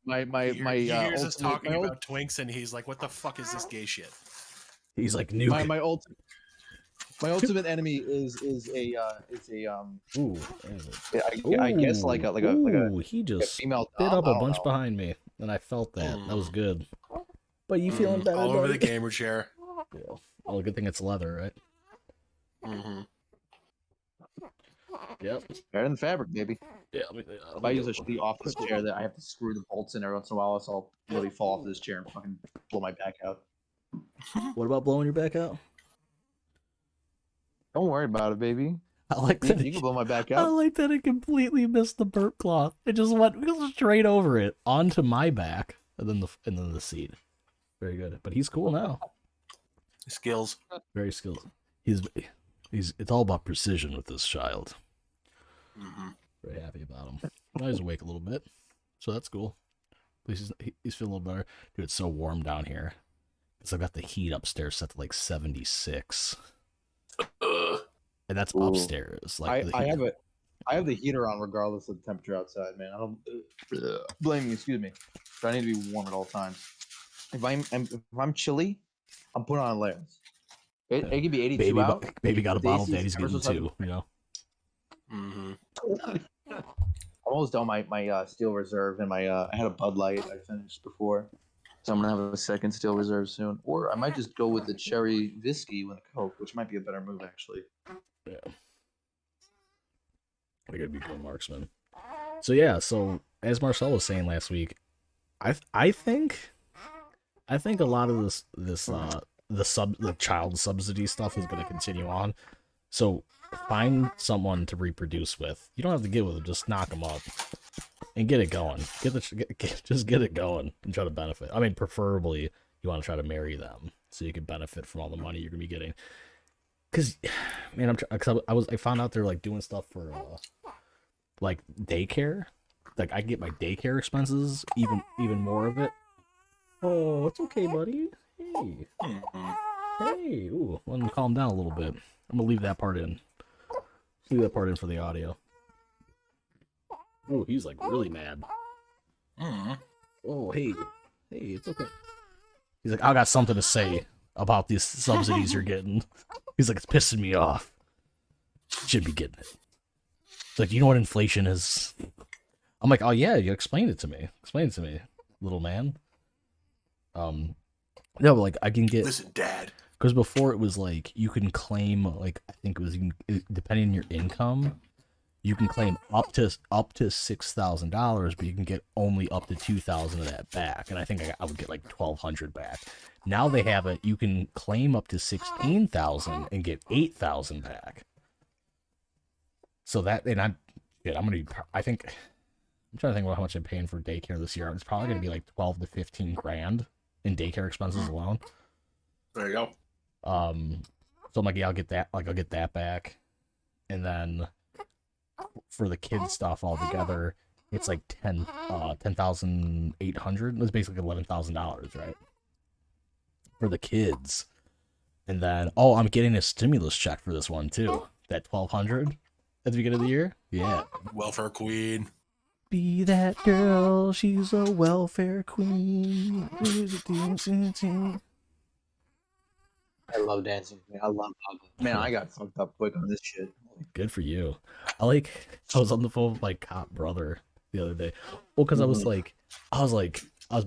He hears us talking about twinks, and he's like, "What the fuck is this gay shit?" He's like, "Nuke." My ultimate enemy is a Ooh, I guess like a he just female spit up a bunch behind me, and I felt that. That was good. But you feeling better? All over the gamer chair. Yeah. Well, good thing it's leather, right? Mm-hmm. Yep. Better than fabric, baby. Yeah. If I use a shitty office chair that I have to screw the bolts in every once in a while, so I'll really fall off this chair and fucking blow my back out. What about blowing your back out? Don't worry about it, baby. I like that. You can blow my back out. I like that it completely missed the burp cloth. It just went straight over it onto my back, and then the seat. Very good. But he's cool now. Skills. Very skilled. It's all about precision with this child. Mm-hmm. Very happy about him. Now he's awake a little bit, so that's cool. At least he's feeling a little better. Dude, it's so warm down here. Because I've got the heat upstairs set to like 76. And that's upstairs. Like I have the heater on regardless of the temperature outside, man. I don't blame me, excuse me. But I need to be warm at all times. If I'm chilly, I'm putting on layers. It can be 82 out. Baby got a bottle, daddy's getting two, you know. Mm-hmm. I'm almost done my Steel Reserve and I had a Bud Light I finished before. So I'm gonna have a second Steel Reserve soon. Or I might just go with the cherry whiskey with a Coke, which might be a better move actually. Yeah. I gotta be a marksman. So yeah, so as Marcel was saying last week, I think a lot of the child subsidy stuff is gonna continue on. So find someone to reproduce with. You don't have to get with them, just knock them up and get it going. Just get it going and try to benefit. I mean, preferably you want to try to marry them so you can benefit from all the money you're gonna be getting. Cause, man, I found out they're like doing stuff for like daycare. Like I get my daycare expenses, even more of it. Oh, it's okay, buddy. Hey, hey. Ooh, let me calm down a little bit. I'm gonna leave that part in. Leave that part in for the audio. Oh, he's like really mad. Mm. Oh, hey, it's okay. He's like, I got something to say about these subsidies you're getting. He's like, it's pissing me off. Should be getting it. It's like, you know what inflation is? I'm like, oh yeah, you explained it to me. Explain it to me, little man. No, but like I can get. Listen, Dad. Because before it was like you can claim like I think it was depending on your income, you can claim up to $6,000, but you can get only up to 2,000 of that back. And I think I would get like 1,200 back. Now they have it. You can claim up to 16,000 and get 8,000 back. So that, and I'm gonna be. I think I'm trying to think about how much I'm paying for daycare this year. It's probably gonna be like 12 to 15 grand in daycare expenses alone. There you go. So I'm like, yeah, I'll get that. Like, I'll get that back, and then for the kids stuff altogether, it's like 10,800. It's basically $11,000, right? For the kids, and then I'm getting a stimulus check for this one too. That 1,200 at the beginning of the year. Yeah. Welfare queen. Be that girl. She's a welfare queen. I love dancing. I love man. I got fucked up quick on this shit. Good for you. I was on the phone with my cop brother the other day. Well, because I was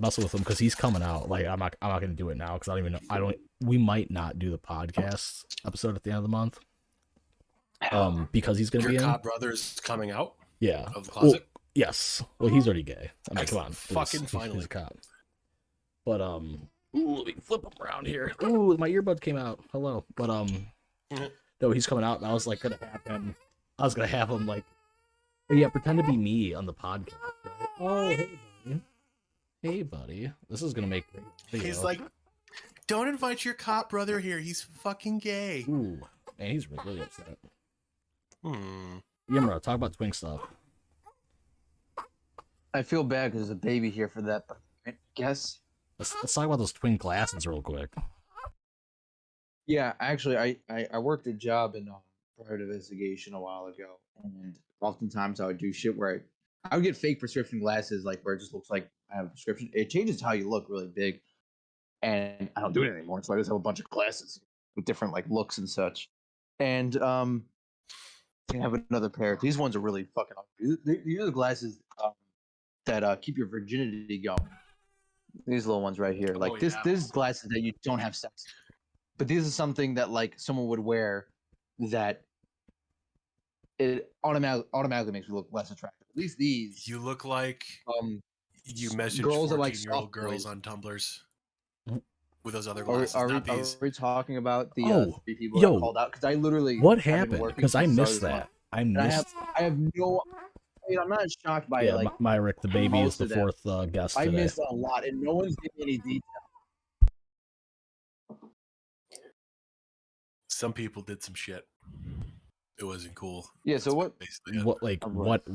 messing with him because he's coming out. Like, I'm not gonna do it now because I don't even know. We might not do the podcast episode at the end of the month. Because he's gonna be in. Your cop brother is coming out. Yeah. Of the closet. Well, yes. Well, he's already gay. I mean, come on. Finally. He's a cop. But ooh, let me flip him around here. Ooh, my earbuds came out. Hello. But no, he's coming out, and I was like gonna have him like, yeah, pretend to be me on the podcast. Right? Oh, hey buddy. Hey buddy. This is gonna make great video. He's like, don't invite your cop brother here. He's fucking gay. Ooh, man, he's really upset. Hmm. Yimra, talk about twink stuff. I feel bad because there's a baby here for that, but I guess. Let's talk about those twin glasses real quick. Yeah, actually, I worked a job in private investigation a while ago, and oftentimes I would do shit where I would get fake prescription glasses, like where it just looks like I have a prescription. It changes how you look really big, and I don't do it anymore, so I just have a bunch of glasses with different like looks and such. And I have another pair. These ones are really fucking ugly. These are the glasses that keep your virginity going. These little ones right here, like this is glasses that you don't have sex. But these are something that like someone would wear that it automatically makes you look less attractive. At least these. You look like you message girls 14-year-old girls on Tumblrs with those other glasses. Are we talking about the 3 people that called out? Because I literally what happened? Because I missed that. I have no. I'm not shocked by it. Like Myrick, the baby, is the 4th guest today. I missed a lot, and no one's giving any detail. Some people did some shit. It wasn't cool. Yeah. So what?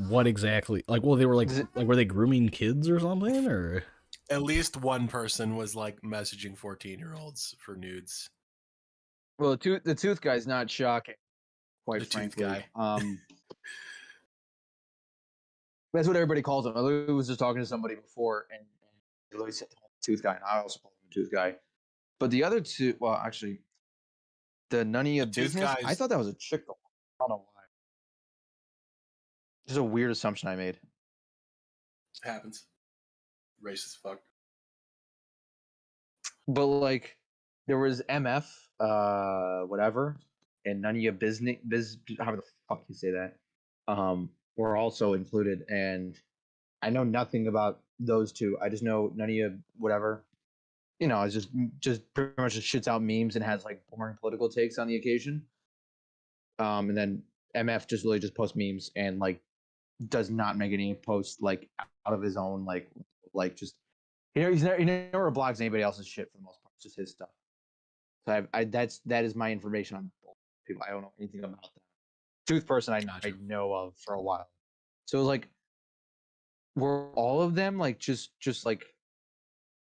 What exactly? Like, well, they were like were they grooming kids or something, or? At least one person was like messaging 14-year-olds for nudes. Well, the tooth guy's not shocking. Quite frankly, tooth guy. That's what everybody calls him. I was just talking to somebody before, and they literally said tooth guy, and I also call him tooth guy. But the other two, well, actually, the none of your business. I thought that was a chick. I don't know why. Just a weird assumption I made. It happens. Racist fuck. But like, there was MF, whatever, and none of your business. How the fuck you say that? Were also included, and I know nothing about those two. I just know none of you, whatever. You know, it's just pretty much just shits out memes and has like boring political takes on the occasion. And then MF just really just posts memes and like does not make any posts like out of his own like just he never blogs anybody else's shit for the most part. It's just his stuff. So that is my information on both people. I don't know anything about that. Tooth person I know of for a while. So it was like, were all of them like just like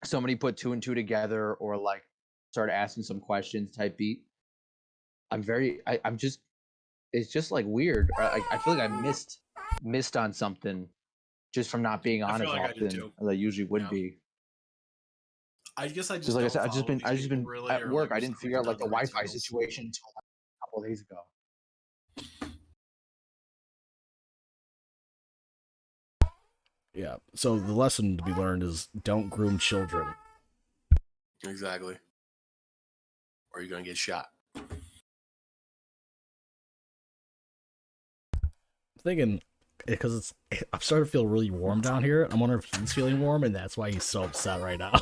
somebody put 2 and 2 together or like started asking some questions type beat? I'm just it's just like weird. I feel like I missed on something just from not being on as often as I usually would be. I guess I just like I said, I've just been really, at work. Like I didn't figure out like the Wi-Fi situation until like a couple of days ago. Yeah. So the lesson to be learned is don't groom children. Exactly. Or you're gonna get shot. I'm thinking because I'm starting to feel really warm down here. I'm wondering if he's feeling warm and that's why he's so upset right now.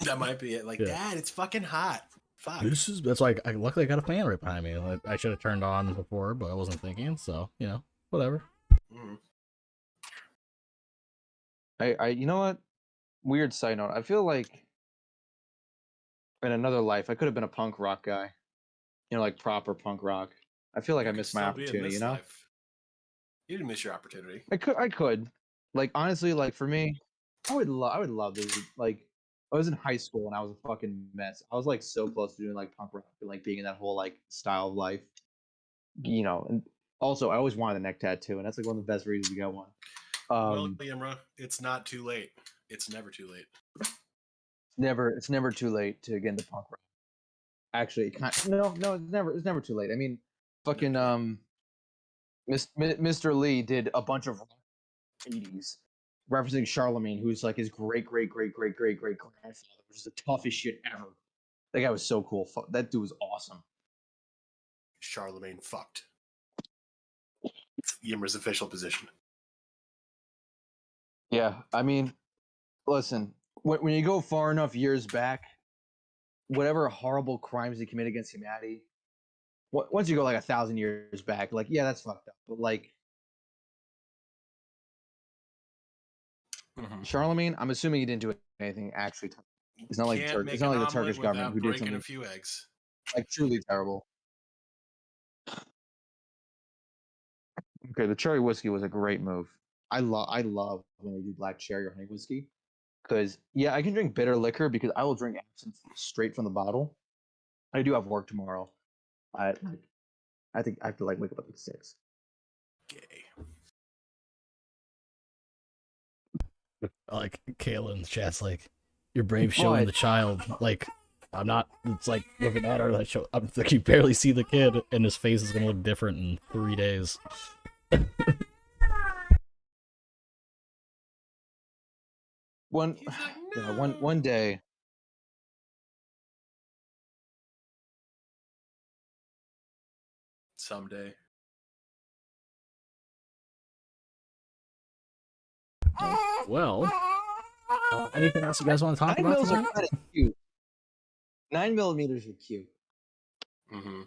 That might be it. Like, Dad, it's fucking hot. Fuck. That's why luckily I got a fan right behind me. I should have turned on before, but I wasn't thinking. So whatever. Mm. I you know what? Weird side note. I feel like in another life I could have been a punk rock guy. Like proper punk rock. I feel like I missed my opportunity. Life. You didn't miss your opportunity. I could. Like honestly, like for me, I would love to like. I was in high school and I was a fucking mess. I was like so close to doing like punk rock and like being in that whole like style of life. And also I always wanted a neck tattoo, and that's like one of the best reasons to get one. Well, Yimra, it's not too late. It's never too late. It's never too late to get into punk rock. Actually, no, it's never too late. I mean, fucking Mr. Lee did a bunch of 80s referencing Charlemagne, who's like his great grandfather, which is the toughest shit ever. That guy was so cool. That dude was awesome. Charlemagne fucked. Yimra's official position. Yeah, I mean, listen, when you go far enough years back, whatever horrible crimes he committed against humanity, once you go like 1,000 years back, like that's fucked up. But like Charlemagne, I'm assuming he didn't do anything actually. It's not like it's not like the Turkish government who did something. A few eggs. Like truly terrible. Okay, the cherry whiskey was a great move. I love when they do black cherry or honey whiskey, because I can drink bitter liquor because I will drink absinthe straight from the bottle. I do have work tomorrow. I think I have to like wake up at like 6. Okay. Like Kayla in the chat's like, you're brave showing the child. Like, I'm not. It's like looking at her. Like, I'm like, you barely see the kid, and his face is gonna look different in 3 days. One day. Someday. Well, anything else you guys want to talk about? 9mm are kind of cute. 9mm are cute. Mm-hmm.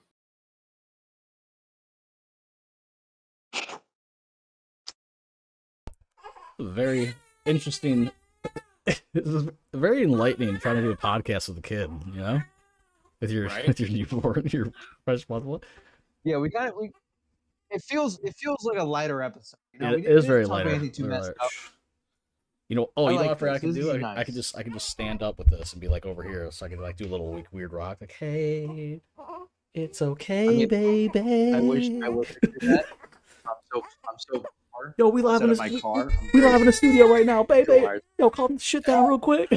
Very interesting. It's very enlightening trying to do a podcast with a kid, with your newborn, your fresh month. Yeah, it feels like a lighter episode. It is very lighter. I can do? Nice. I can just stand up with this and be like over here, so I can like do a little weird rock, like, hey, it's okay, baby. I wish I could do that. I'm so far. Yo, we live in a studio right now, baby. Yo, calm the shit down real quick.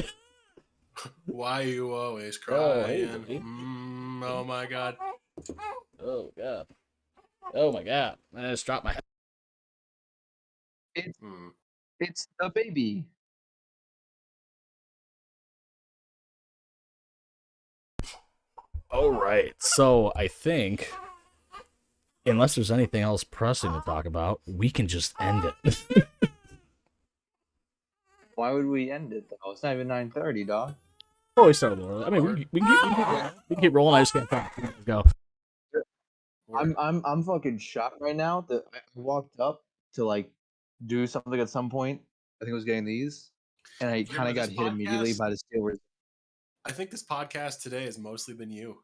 Why you always crying? Oh my god. Oh god. Oh my god. I just dropped my head. It's the baby. All right. So I think, unless there's anything else pressing to talk about, we can just end it. Why would we end it though? It's not even 9:30, dog. Oh, we started early. I mean, we can keep rolling. I just can't talk. Let's go. I'm fucking shocked right now that I walked up to like do something at some point. I think I was getting these, and I kind of got hit immediately by the Steelers. I think this podcast today has mostly been you.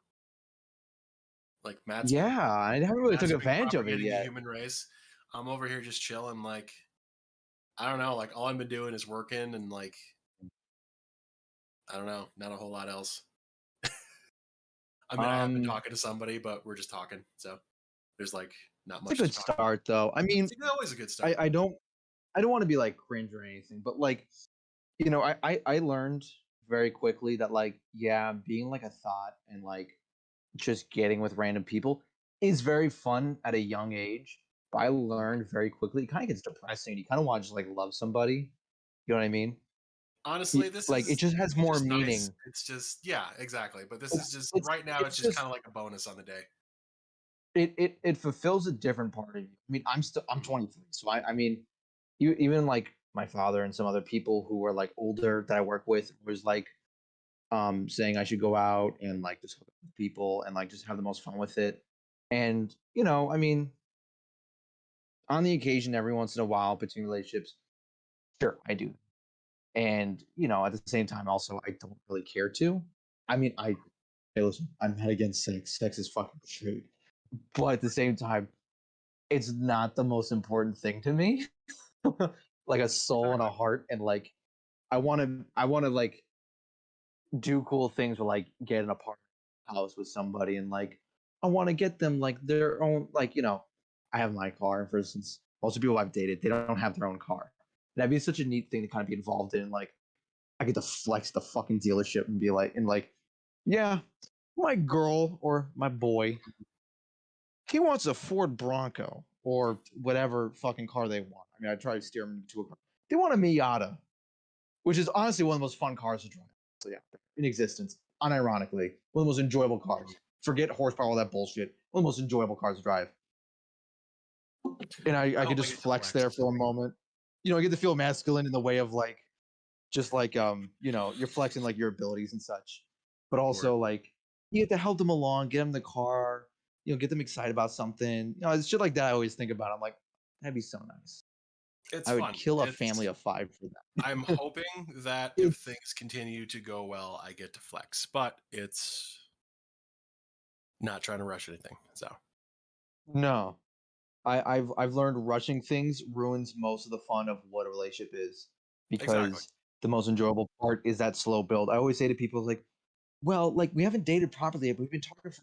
Like Matt's. Yeah, I haven't really took advantage of it yet. The human race. I'm over here just chilling. Like, I don't know. Like, all I've been doing is working, and like, I don't know, not a whole lot else. I mean, I have been talking to somebody, but we're just talking. So there's like not much. It's a good start, though. I mean, it's always a good start. I don't I don't want to be like cringe or anything, but like, you know, I learned very quickly that like, yeah, being like a thought and like just getting with random people is very fun at a young age. But I learned very quickly it kind of gets depressing. You kind of want to just like love somebody. You know what I mean? Honestly, this like is it just has more just meaning. Nice. It's just exactly. But this is just right now. It's just kind of like a bonus on the day. It fulfills a different part of you. I mean, I'm 23, so I mean, even like my father and some other people who are like older that I work with was like saying I should go out and like just hook up with people and like just have the most fun with it. And you know, I mean, on the occasion, every once in a while, between relationships, sure, I do. And you know, at the same time, also, I don't really care to. I mean, hey, listen, I'm not against sex. Sex is fucking great, but at the same time, it's not the most important thing to me. Like a soul and a heart, and like I want to like do cool things with like get an apartment house with somebody, and like I want to get them like their own, like, you know, I have my car, for instance. Most of the people I've dated, they don't have their own car. And that'd be such a neat thing to kind of be involved in. Like I get to flex the fucking dealership and be like, yeah, my girl or my boy, he wants a Ford Bronco or whatever fucking car they want. I mean, I try to steer them to a car. They want a Miata, which is honestly one of the most fun cars to drive. So yeah, in existence, unironically, one of the most enjoyable cars. Forget horsepower, all that bullshit. One of the most enjoyable cars to drive. And I could just flex there for a moment. You know, I get to feel masculine in the way of like, just like you know, you're flexing like your abilities and such, but also like you get to help them along, get them in the car, you know, get them excited about something. You know, it's shit like that. I always think about. I'm like, that'd be so nice. It's I would fun. kill a family of 5 for that. I'm hoping that if things continue to go well, I get to flex, but it's not trying to rush anything. So no, I've learned rushing things ruins most of the fun of what a relationship is, because the most enjoyable part is that slow build. I always say to people like, well, like we haven't dated properly yet, but we've been talking for.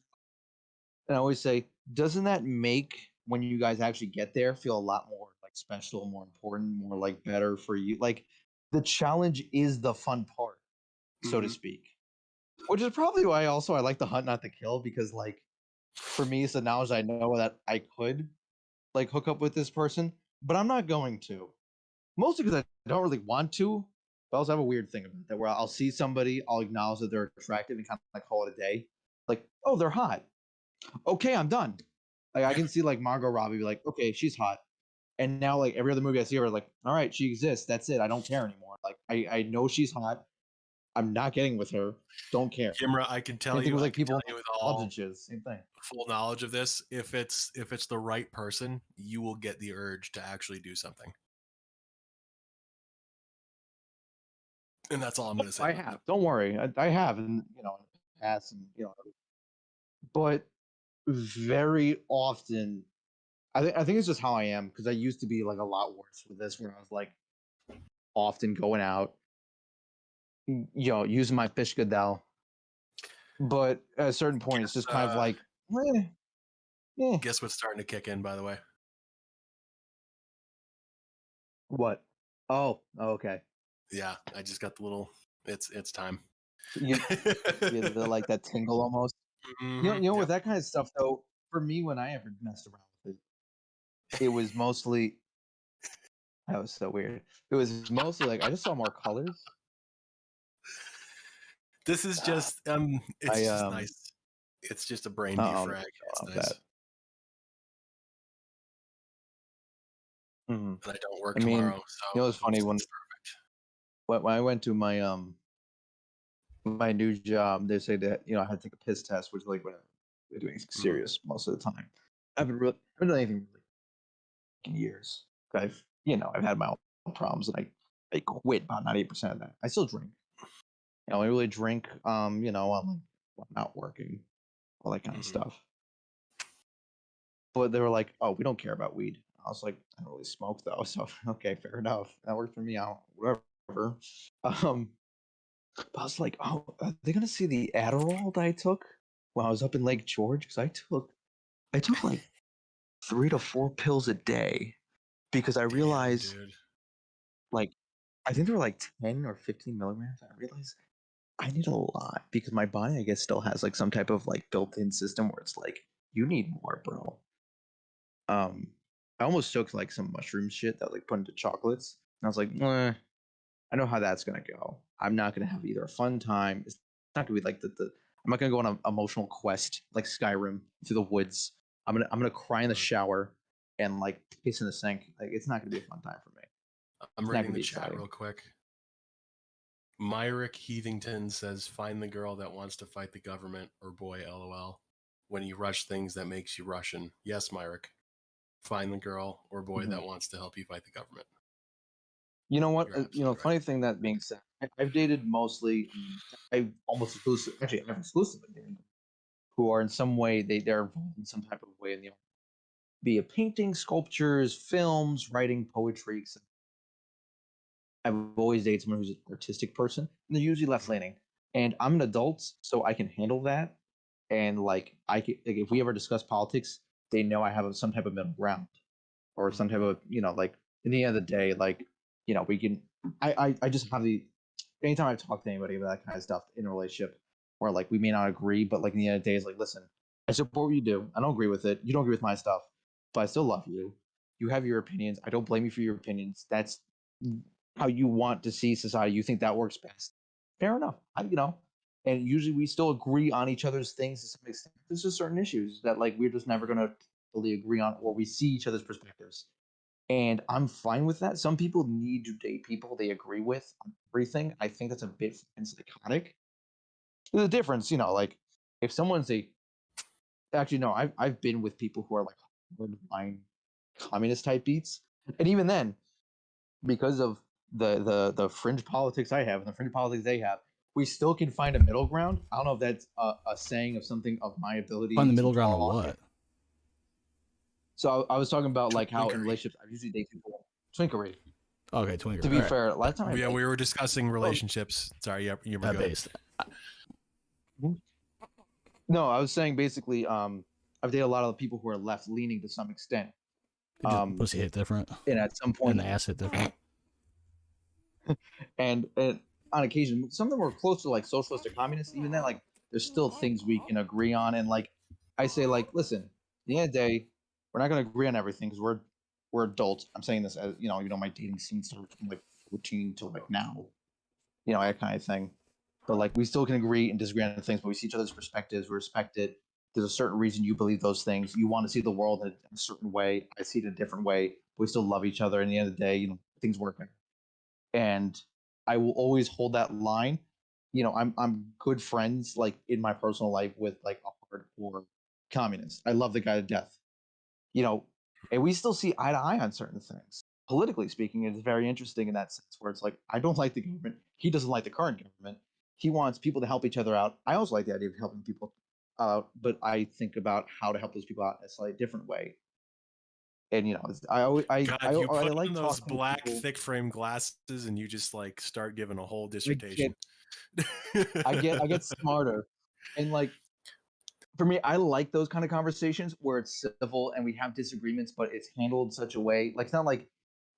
And I always say, doesn't that make when you guys actually get there feel a lot more like special, more important, more like better for you? Like the challenge is the fun part, so to speak. Which is probably why also I like the hunt, not the kill, because like for me, it's the knowledge I know that I could like hook up with this person, but I'm not going to. Mostly because I don't really want to. But I also have a weird thing about that where I'll see somebody, I'll acknowledge that they're attractive and kind of like call it a day. Like, oh, they're hot. Okay, I'm done. Like I can see like Margot Robbie be like, okay, she's hot. And now like every other movie I see her, like, all right, she exists. That's it. I don't care anymore. Like I know she's hot. I'm not getting with her. Don't care. Yimra, I can tell you, with, like, people with all same thing. Full knowledge of this. If it's the right person, you will get the urge to actually do something. And that's all I'm going to say. I have. Don't worry. I have, and you know, in the past, and you know, but very often, I think it's just how I am, because I used to be like a lot worse with this, where I was like often going out, you know, using my fish Goodell. But at a certain point, it's just kind of like, Guess what's starting to kick in, by the way? What? Oh, okay. Yeah, I just got the little. It's time. You the, like that tingle almost. You know, with that kind of stuff though, for me, when I ever messed around with it, it was mostly. That was so weird. It was mostly like I just saw more colors. This is just it's just nice. It's just a brain defrag. It's nice. Mm-hmm. But I don't work tomorrow, so you know, it's funny when I went to my my new job, they say that, you know, I had to take a piss test, which like when they're doing serious most of the time. I haven't done anything really in years. I've had my own problems, and I quit about 98% of that. I still drink. You know, I really drink. You know, I'm not working, all that kind of stuff. But they were like, "Oh, we don't care about weed." I was like, "I don't really smoke though, so okay, fair enough. That worked for me. I don't, whatever." But I was like, "Oh, are they gonna see the Adderall that I took when I was up in Lake George? Because I took like 3 to 4 pills a day, because I realized like, I think they were like 10 or 15 milligrams. I realized I need a lot because my body, I guess, still has like some type of like built-in system where it's like, you need more, bro. I almost took like some mushroom shit that was like put into chocolates, and I was like, I know how that's gonna go. I'm not gonna have either a fun time. It's not gonna be like the I'm not gonna go on an emotional quest like Skyrim through the woods. I'm gonna cry in the shower and like piss in the sink. Like, it's not gonna be a fun time for me. I'm reading the chat real quick. Myrick Heathington says, "Find the girl that wants to fight the government," or boy, LOL. When you rush things, that makes you Russian. Yes, Myrick. Find the girl or boy that wants to help you fight the government. You know what? Funny thing that being said, I've dated mostly, I've almost exclusively, actually, I've exclusively dated who are in some way, they're involved in some type of way in the art. Be it painting, sculptures, films, writing, poetry. I've always dated someone who's an artistic person, and they're usually left leaning. And I'm an adult, so I can handle that. And like, if we ever discuss politics, they know I have some type of middle ground, or some type of, like, in the end of the day, like, we can. I just have anytime I talk to anybody about that kind of stuff in a relationship, where like we may not agree, but like in the end of the day, it's like, listen, I support what you do. I don't agree with it. You don't agree with my stuff, but I still love you. You have your opinions. I don't blame you for your opinions. That's how you want to see society. You think that works best. Fair enough. And usually we still agree on each other's things to some extent. There's just certain issues that like we're just never gonna fully agree on, or we see each other's perspectives. And I'm fine with that. Some people need to date people they agree with on everything. I think that's a bit psychotic. There's a difference, like if someone's actually no, I've been with people who are like hardline communist type beats. And even then, because of the fringe politics I have and the fringe politics they have, we still can find a middle ground. I don't know if that's a saying of something of my ability. Find the middle ground of what? So I was talking about like how in relationships I usually date people twinkery. Okay, twinkery. To be fair, a lot of times we were discussing relationships. Sorry, you're based. No, I was saying basically, I've dated a lot of the people who are left leaning to some extent. Pussy hit different, and at some point, and the ass hit different. and on occasion, some of them were close to like socialist or communist. Even then, like there's still things we can agree on. And like I say, like, listen, at the end of the day, we're not going to agree on everything because we're adults. I'm saying this as my dating scene started from like 14 to like now, that kind of thing. But like we still can agree and disagree on things, but we see each other's perspectives. We respect it. There's a certain reason you believe those things. You want to see the world in a certain way. I see it in a different way. We still love each other. And at the end of the day, things work. And I will always hold that line. I'm good friends like in my personal life with like a hardcore communist. I love the guy to death. And we still see eye to eye on certain things. Politically speaking, it's very interesting in that sense where it's like, I don't like the government. He doesn't like the current government. He wants people to help each other out. I also like the idea of helping people out, but I think about how to help those people out in a slightly different way. And you put on those black thick frame glasses and you just like start giving a whole dissertation. I get smarter, and like for me, I like those kind of conversations where it's civil and we have disagreements, but it's handled in such a way like it's not like,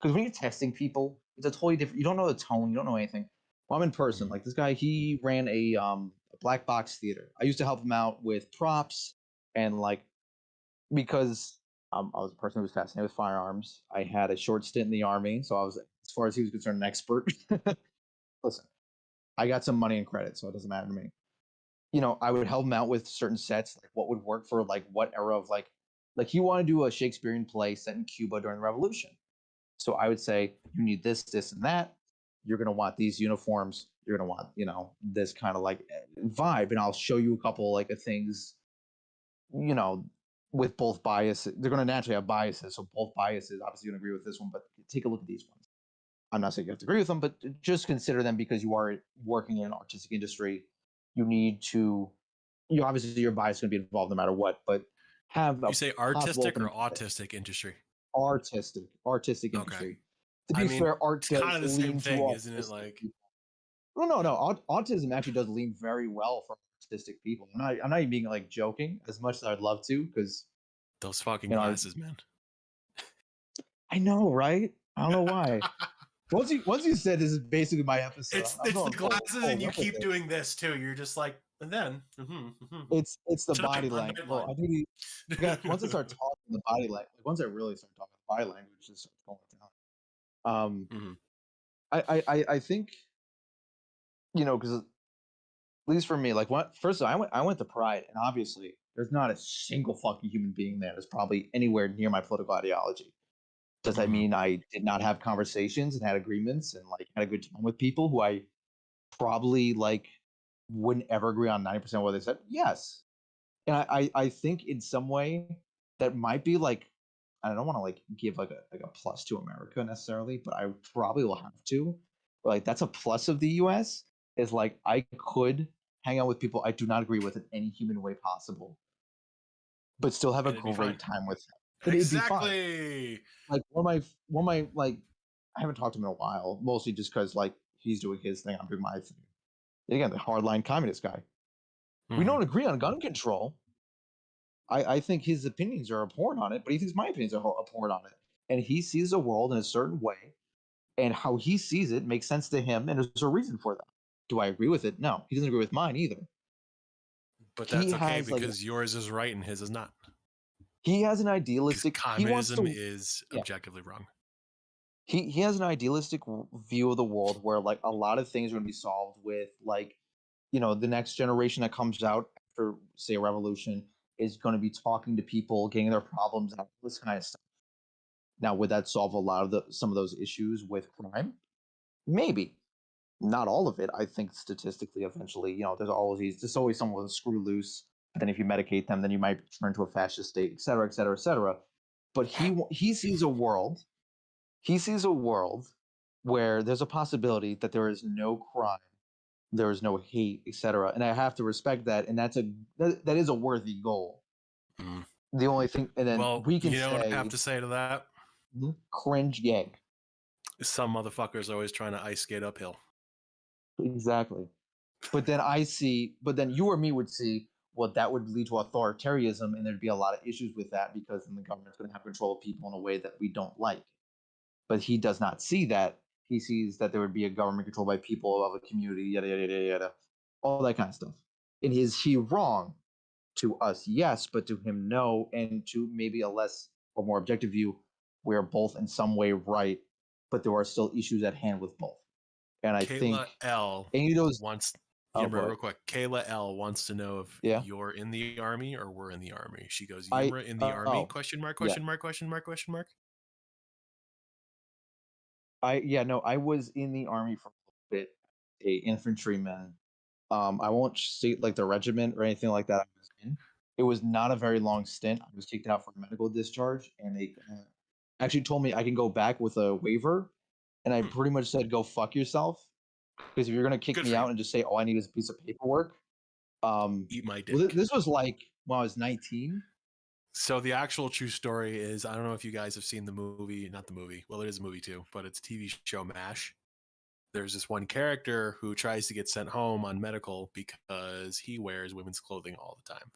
because when you're testing people, it's a totally different. You don't know the tone, you don't know anything. Well, I'm in person. Like this guy, he ran a black box theater. I used to help him out with props and like because I was a person who was fascinated with firearms. I had a short stint in the Army, so I was, as far as he was concerned, an expert. Listen, I got some money and credit, so it doesn't matter to me. I would help him out with certain sets, like what would work for like what era of like he wanted to do a Shakespearean play set in Cuba during the Revolution. So I would say, you need this, this, and that. You're gonna want these uniforms. You're gonna want, this kind of like vibe, and I'll show you a couple like of things, with both biases. They're going to naturally have biases. So both biases, obviously you don't agree with this one, but take a look at these ones. I'm not saying you have to agree with them, but just consider them because you are working in an artistic industry. You need to, obviously your bias is going to be involved no matter what, but have you say artistic or autistic industry? Artistic okay. industry. To be fair, art it's kind of the same thing, isn't it? Like, no. Autism actually does lean very well for artistic people. I'm not even being like joking as much as I'd love to, because those fucking glasses, man. I know, right? I don't know why. Once you said this is basically my episode. It's the glasses, and you keep doing this too. You're just like, and then it's the body language. Well, I think once I start talking the body language, once I really start talking the body language, just starts going down. I think, because at least for me, like first of all, I went to Pride, and obviously there's not a single fucking human being there that's probably anywhere near my political ideology. Does that mean I did not have conversations and had agreements and like had a good time with people who I probably like wouldn't ever agree on 90% of what they said? Yes. And I think in some way that might be like, I don't want to like give like a plus to America necessarily, but I probably will have to. But like that's a plus of the US is like I could hang out with people I do not agree with in any human way possible, but still have a great time with them. Exactly. Like one of my like, I haven't talked to him in a while, mostly just because like he's doing his thing, I'm doing my thing. Again, the hardline communist guy. We don't agree on gun control. I think his opinions are abhorrent on it, but he thinks my opinions are abhorrent on it. And he sees the world in a certain way, and how he sees it makes sense to him, and there's a reason for that. Do I agree with it? No, he doesn't agree with mine either. But that's okay because yours is right and his is not. He has an idealistic. Communism is objectively wrong. He has an idealistic view of the world where like a lot of things are going to be solved with like, the next generation that comes out after say a revolution is going to be talking to people, getting their problems out, this kind of stuff. Now, would that solve a lot of some of those issues with crime? Maybe. Not all of it. I think statistically, eventually, there's always someone with a screw loose. But then if you medicate them, then you might turn to a fascist state, et cetera, et cetera, et cetera. But he sees a world. He sees a world where there's a possibility that there is no crime, there is no hate, etc. And I have to respect that, and that is a worthy goal. The only thing, and then we can say, what I have to say to that? Cringe yay. Some motherfuckers always trying to ice skate uphill. Exactly. But then you or me would see, well, that would lead to authoritarianism, and there'd be a lot of issues with that because then the government's going to have control of people in a way that we don't like. But he does not see that. He sees that there would be a government controlled by people of a community, yada, yada, yada, yada, all that kind of stuff. And is he wrong? To us, yes, but to him, no. And to maybe a less or more objective view, we're both in some way right, but there are still issues at hand with both. And I think L wants real quick. Kayla L wants to know if you're in the army or we're in the army. She goes, Yimra in the army? Question mark, question mark, question mark, question mark. I was in the army for a little bit, a infantryman. I won't state like the regiment or anything like that I was in. It was not a very long stint. I was kicked out for a medical discharge, and they actually told me I can go back with a waiver. And I pretty much said, go fuck yourself. Because if you're going to kick me out and just say, all I need is a piece of paperwork. Eat my dick. Well, this was like when I was 19. So the actual true story is, I don't know if you guys have seen the movie, not the movie. Well, it is a movie too, but it's a TV show MASH. There's this one character who tries to get sent home on medical because he wears women's clothing all the time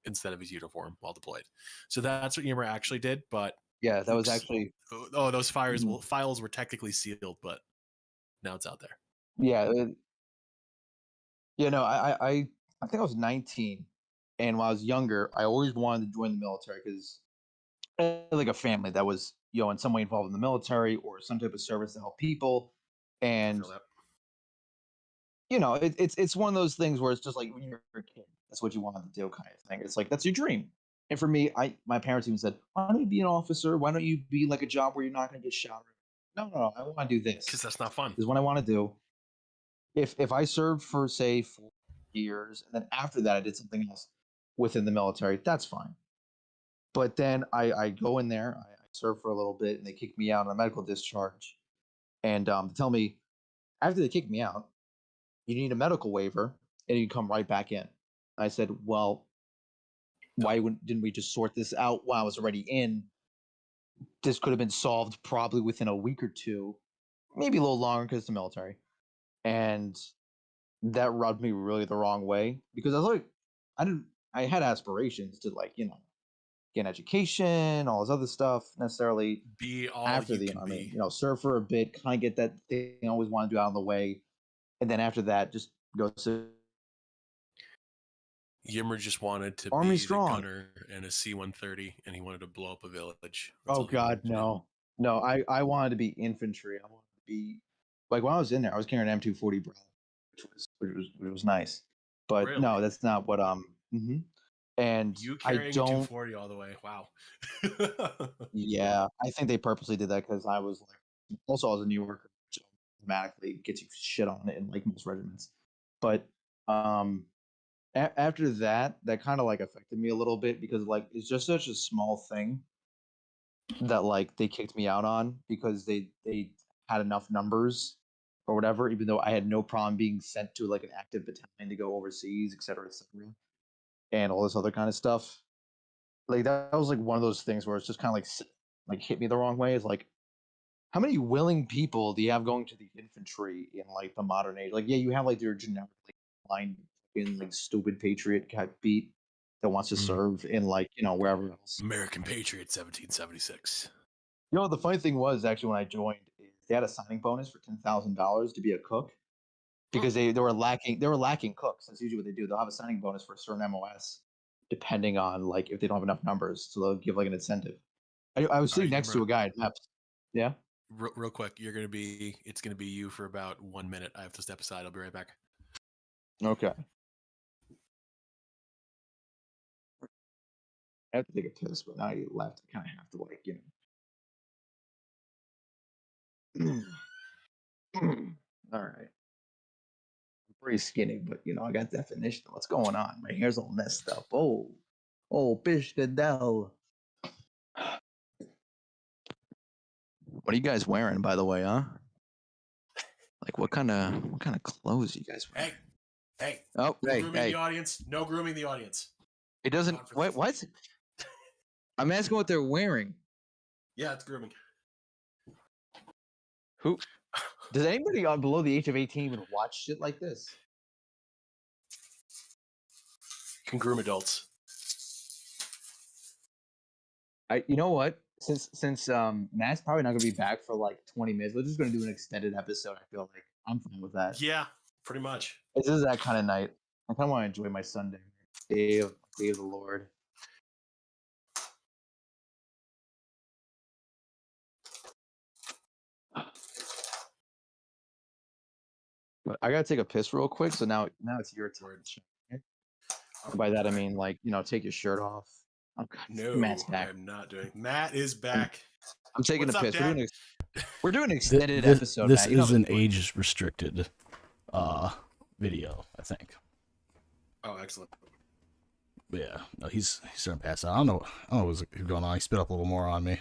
instead of his uniform while deployed. So that's what Yimra actually did. But yeah, that was actually. Oh, those files were technically sealed, but now it's out there. Yeah. I think I was 19. And when I was younger, I always wanted to join the military because I had like a family that was, in some way involved in the military or some type of service to help people. And it's one of those things where it's just like when you're a kid, that's what you wanted to do, kind of thing. It's like that's your dream. And for me, my parents even said, "Why don't you be an officer? Why don't you be like a job where you're not going to get shot?" No, I want to do this because that's not fun. This is what I want to do. If I served for say 4 years and then after that I did something else within the military, that's fine. But then I go in there, I serve for a little bit, and they kick me out on a medical discharge, and tell me after they kick me out, you need a medical waiver, and you come right back in. I said, well, why didn't we just sort this out while I was already in? This could have been solved probably within a week or two, maybe a little longer because it's the military. And that rubbed me really the wrong way because I was like, I had aspirations to like, get an education, all this other stuff, necessarily be all after the army. Serve for a bit, kind of get that thing I always want to do out of the way, and then after that, just go to. Yimra just wanted to Army be strong. the gunner in a C-130, and he wanted to blow up a village. Oh God, no! I wanted to be infantry. I wanted to be like when I was in there, I was carrying an M240 Bravo, which was nice. But really? No, that's not what And you carrying I don't 240 all the way. Wow. Yeah, I think they purposely did that because I was a New Yorker, which automatically gets you shit on it in like most regiments. But after that kind of affected me a little bit because it's just such a small thing that they kicked me out on because they had enough numbers or whatever, even though I had no problem being sent to an active battalion to go overseas, et cetera, and all this other kind of stuff. That was one of those things where it's just kind of hit me the wrong way. Is how many willing people do you have going to the infantry in the modern age? Yeah, you have your generic line in stupid patriot type beat that wants to serve in wherever else. American Patriot 1776. The funny thing was actually when I joined, they had a signing bonus for $10,000 to be a cook because they were lacking cooks. That's usually what they do. They'll have a signing bonus for a certain MOS depending on if they don't have enough numbers, so they'll give an incentive. I was sitting next to a guy at MEPS. Yeah. Real quick, it's gonna be you for about 1 minute. I have to step aside. I'll be right back. Okay. I have to take a piss, but now you left. I kind of have to All right. I'm pretty skinny, but I got definition. What's going on? My hair's all messed up. Oh, Piscadell. What are you guys wearing, by the way, huh? What kind of clothes are you guys wearing? Hey. Oh, no grooming the audience. No grooming the audience. It doesn't. Wait, what? I'm asking what they're wearing. Yeah, it's grooming. Who? Does anybody below the age of 18 even watch shit like this? You can groom adults. You know what? Since Matt's probably not gonna be back for 20 minutes, we're just gonna do an extended episode. I feel like I'm fine with that. Yeah, pretty much. This is that kind of night. I kind of want to enjoy my Sunday. Day of the Lord. But I gotta take a piss real quick. So now it's your turn. By that I mean take your shirt off. Oh God, no, Matt's back. I'm not doing. Matt is back. I'm taking a piss. We're doing an extended episode. This is an age restricted video, I think. Oh, excellent. Yeah, no, he's starting to pass out. I don't know what's going on. He spit up a little more on me.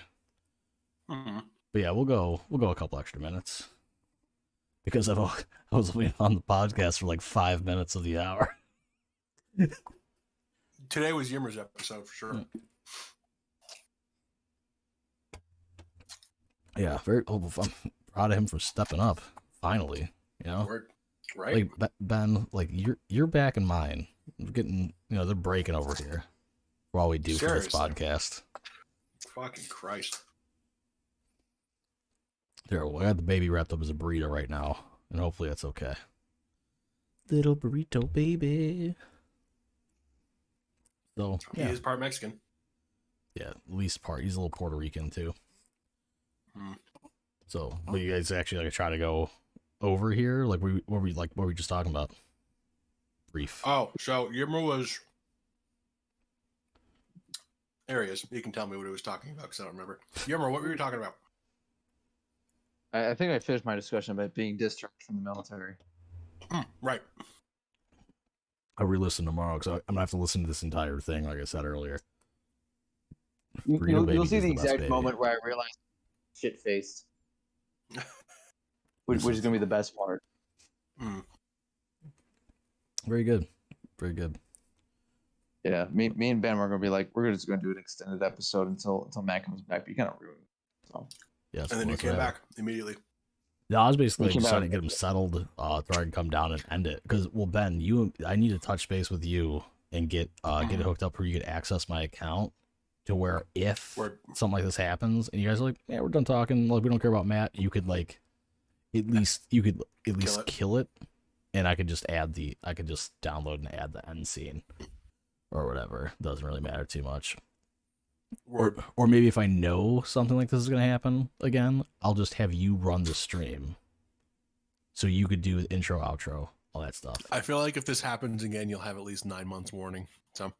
Mm-hmm. But yeah, we'll go a couple extra minutes because I was only on the podcast for 5 minutes of the hour. Today was Yimra's episode for sure. Yeah, very. I'm proud of him for stepping up. Finally, Word. Right. Ben, you're back in mine. We're getting, they're breaking over here for all we do for this podcast. Fucking Christ. There, I got the baby wrapped up as a burrito right now, and hopefully that's okay. Little burrito baby. So yeah. He is part Mexican. Yeah, at least part. He's a little Puerto Rican too. So, but you guys actually try to go over here? What were we just talking about? Brief. Oh, so Yimra was. There he is. You can tell me what he was talking about because I don't remember. Yimra, what were you talking about? I think I finished my discussion about being discharged from the military. Right. I'll re-listen tomorrow because I'm gonna have to listen to this entire thing, like I said earlier. You'll see the exact moment where I realized shit-faced, which is gonna be the best part. Very good, very good. Yeah, me and Ben were gonna be we're just gonna do an extended episode until Matt comes back. But you kind of ruined it. So yeah, and then you came back immediately. No, I was basically just trying to get him settled, so I can come down and end it. Because, well, Ben, I need to touch base with you and get it hooked up where you can access my account to where if something like this happens and you guys are like, yeah, we're done talking, like we don't care about Matt, you could like at least kill it, and I could just download and add the end scene or whatever. Doesn't really matter too much. Or maybe if I know something like this is gonna happen again, I'll just have you run the stream, so you could do the intro, outro, all that stuff. I feel like if this happens again, you'll have at least 9 months warning. So,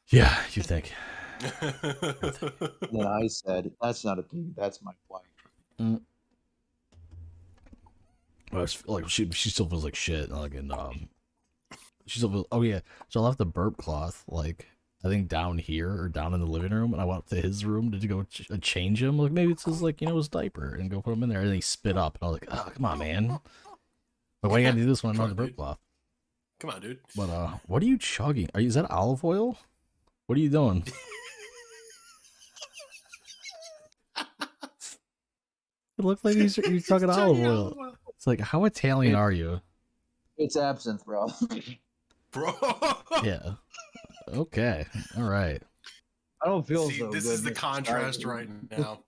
yeah, you think? Then I said, "That's not a thing. That's my wife." Well, like she still feels like shit. Like, and she still feels. Oh yeah, so I left the burp cloth like I think down here or down in the living room, and I went up to his room to go change him. Like maybe it's his his diaper and go put him in there, and he spit up, and I was like, oh come on, man. Like, why you gotta do this when I'm on the burp cloth? Come on, dude. But what are you chugging? Is that olive oil? What are you doing? It looks like you're chugging olive oil. It's like, how Italian are you? It's absinthe, bro. Bro. Yeah. Okay. All right. I don't feel See, so this good. is the contrast right now.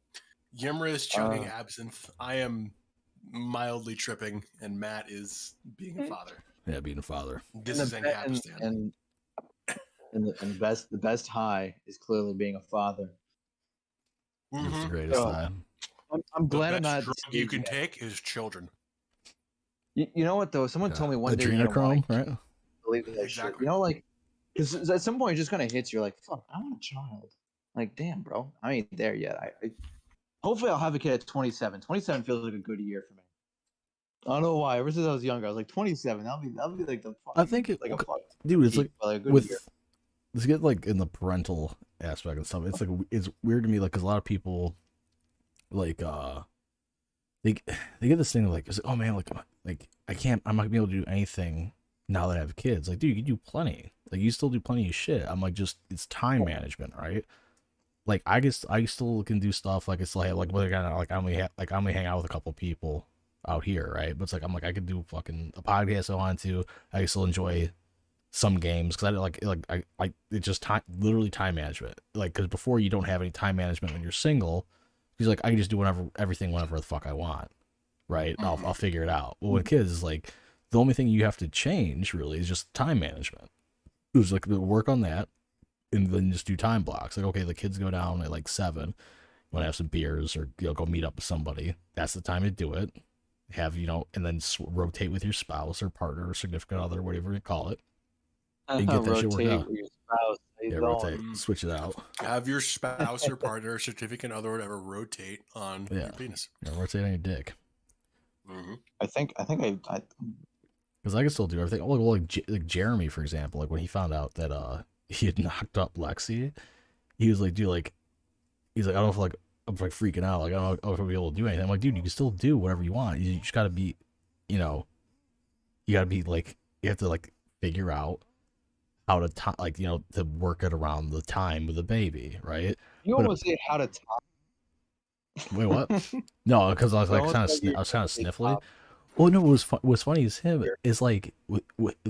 Yimra is chugging absinthe. I am mildly tripping, and Matt is being a father. Yeah, being a father. This is Ancapistan. And the best high is clearly being a father. It's the greatest high. I'm glad I'm not. Drug you can take is children. You know what though? Someone told me one day. Adrenochrome, right? Believe that shit. You know, like, because at some point it just kind of hits you. Like, fuck, I want a child. Like, damn, bro, I ain't there yet. I hopefully I'll have a kid at 27. 27 feels like a good year for me. I don't know why. Ever since I was younger, I was like 27. That'll be like the. I think it, like a fuck. Dude, it's like a good with year. let's get like in the parental aspect and stuff. It's like it's weird to me, like, because a lot of people like they get this thing like, oh man, like I'm not gonna be able to do anything now that I have kids. Like, dude, you do plenty. Like, you still do plenty of shit. I'm like, just it's time management, right? Like, I still can do stuff. Like, it's like whether I only hang out with a couple people out here, right? But it's like I'm like I could do fucking a podcast I want to. I can still enjoy some games because I it's just literally time management. Like, because before you don't have any time management when you're single. He's like, I can just do everything whenever the fuck I want, right? I'll figure it out. Well, with kids, it's like the only thing you have to change really is just time management. It was like work on that, and then just do time blocks. Like, okay, the kids go down at like 7. You want to have some beers or go meet up with somebody. That's the time to do it. Have and then rotate with your spouse or partner or significant other, whatever you call it, and get that shit worked out. With your spouse. Yeah, rotate, switch it out. Have your spouse or partner, significant other, whatever, rotate on your penis. Yeah, rotate on your dick. Mm-hmm. I think I because I can still do everything. Oh, like Jeremy, for example, like when he found out that he had knocked up Lexi, he was like, dude, like, he's like, I don't know if I'm freaking out. Like, I don't know if I'll be able to do anything. I'm like, dude, you can still do whatever you want. You just gotta be, you gotta be like, you have to like figure out how to to work it around the time with the baby, right? You almost say how to talk. Wait, what? No, because I was like kind of sniffly. Well, no, what's funny is him is like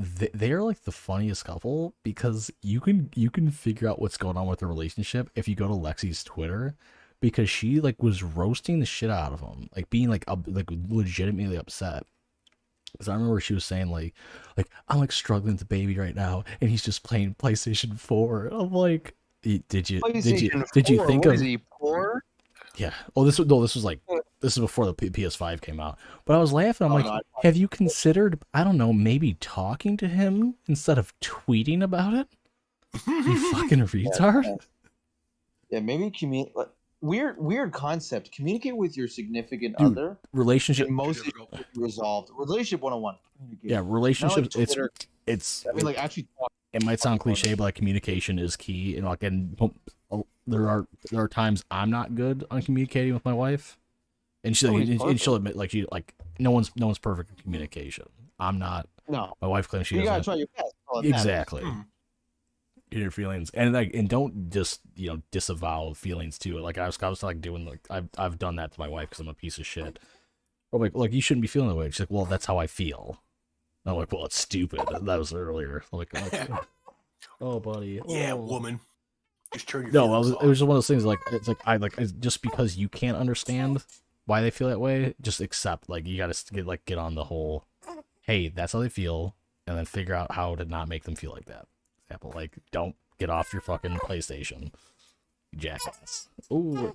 they're like the funniest couple because you can figure out what's going on with the relationship if you go to Lexi's Twitter, because she like was roasting the shit out of him, like being like legitimately upset. Because I remember she was saying like I'm like struggling with the baby right now, and he's just playing PlayStation 4. I'm like, did you think of? Is he poor? Yeah. Oh, this is before the PS5 came out. But I was laughing. I'm like, have you considered, I don't know, maybe talking to him instead of tweeting about it? You fucking retard. Yeah, maybe weird concept. Communicate with your significant other. Relationship most resolved. Relationship 101. Yeah, relationships. It's. I mean, like, actually, it might sound cliche, but like communication is key. And like, there are times I'm not good on communicating with my wife, and she'll admit like no one's perfect in communication. I'm not. No. My wife claims she doesn't. You gotta try your best. Exactly. Your feelings and don't just disavow feelings too. Like I was like doing like I've done that to my wife because I'm a piece of shit. I'm like you shouldn't be feeling that way. She's like, well, that's how I feel. And I'm like, well, it's stupid. That was earlier. I'm like, oh buddy. Yeah, woman. Just turn your No, feelings off. it was just one of those things. Like it's like just because you can't understand why they feel that way, just accept. Like you gotta get on the whole. Hey, that's how they feel, and then figure out how to not make them feel like that. Example, like don't get off your fucking PlayStation, you jackass. Ooh,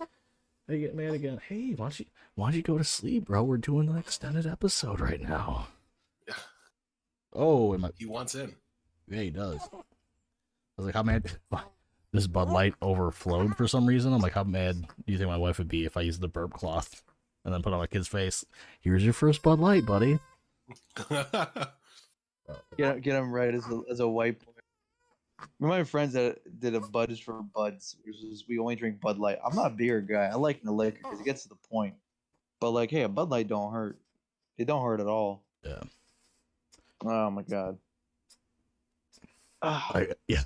they get mad again. Hey, why don't you go to sleep, bro? We're doing an extended episode right now. Yeah. Oh, he wants in. Yeah, he does. I was like, how mad? This Bud Light overflowed for some reason. I'm like, how mad do you think my wife would be if I used the burp cloth and then put on my kid's face? Here's your first Bud Light, buddy. Get him right as a white boy. One of my friends that did a Buds for Buds, which is we only drink Bud Light. I'm not a beer guy. I like the liquor because it gets to the point. But like, hey, a Bud Light don't hurt. It don't hurt at all. Yeah. Oh my god. Yeah.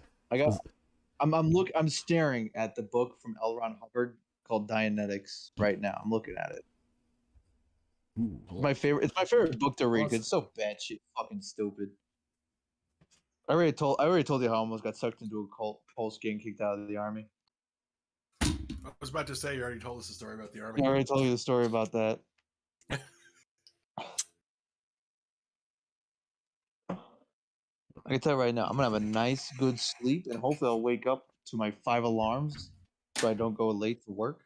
I'm staring at the book from L. Ron Hubbard called Dianetics right now. I'm looking at it. Ooh, It's my favorite book to read because it's so batshit fucking stupid. I already told you how I almost got sucked into a cult post getting kicked out of the army. I was about to say you already told us the story about the army. I already told you the story about that. I can tell you right now, I'm gonna have a nice, good sleep, and hopefully I'll wake up to my 5 alarms so I don't go late for work.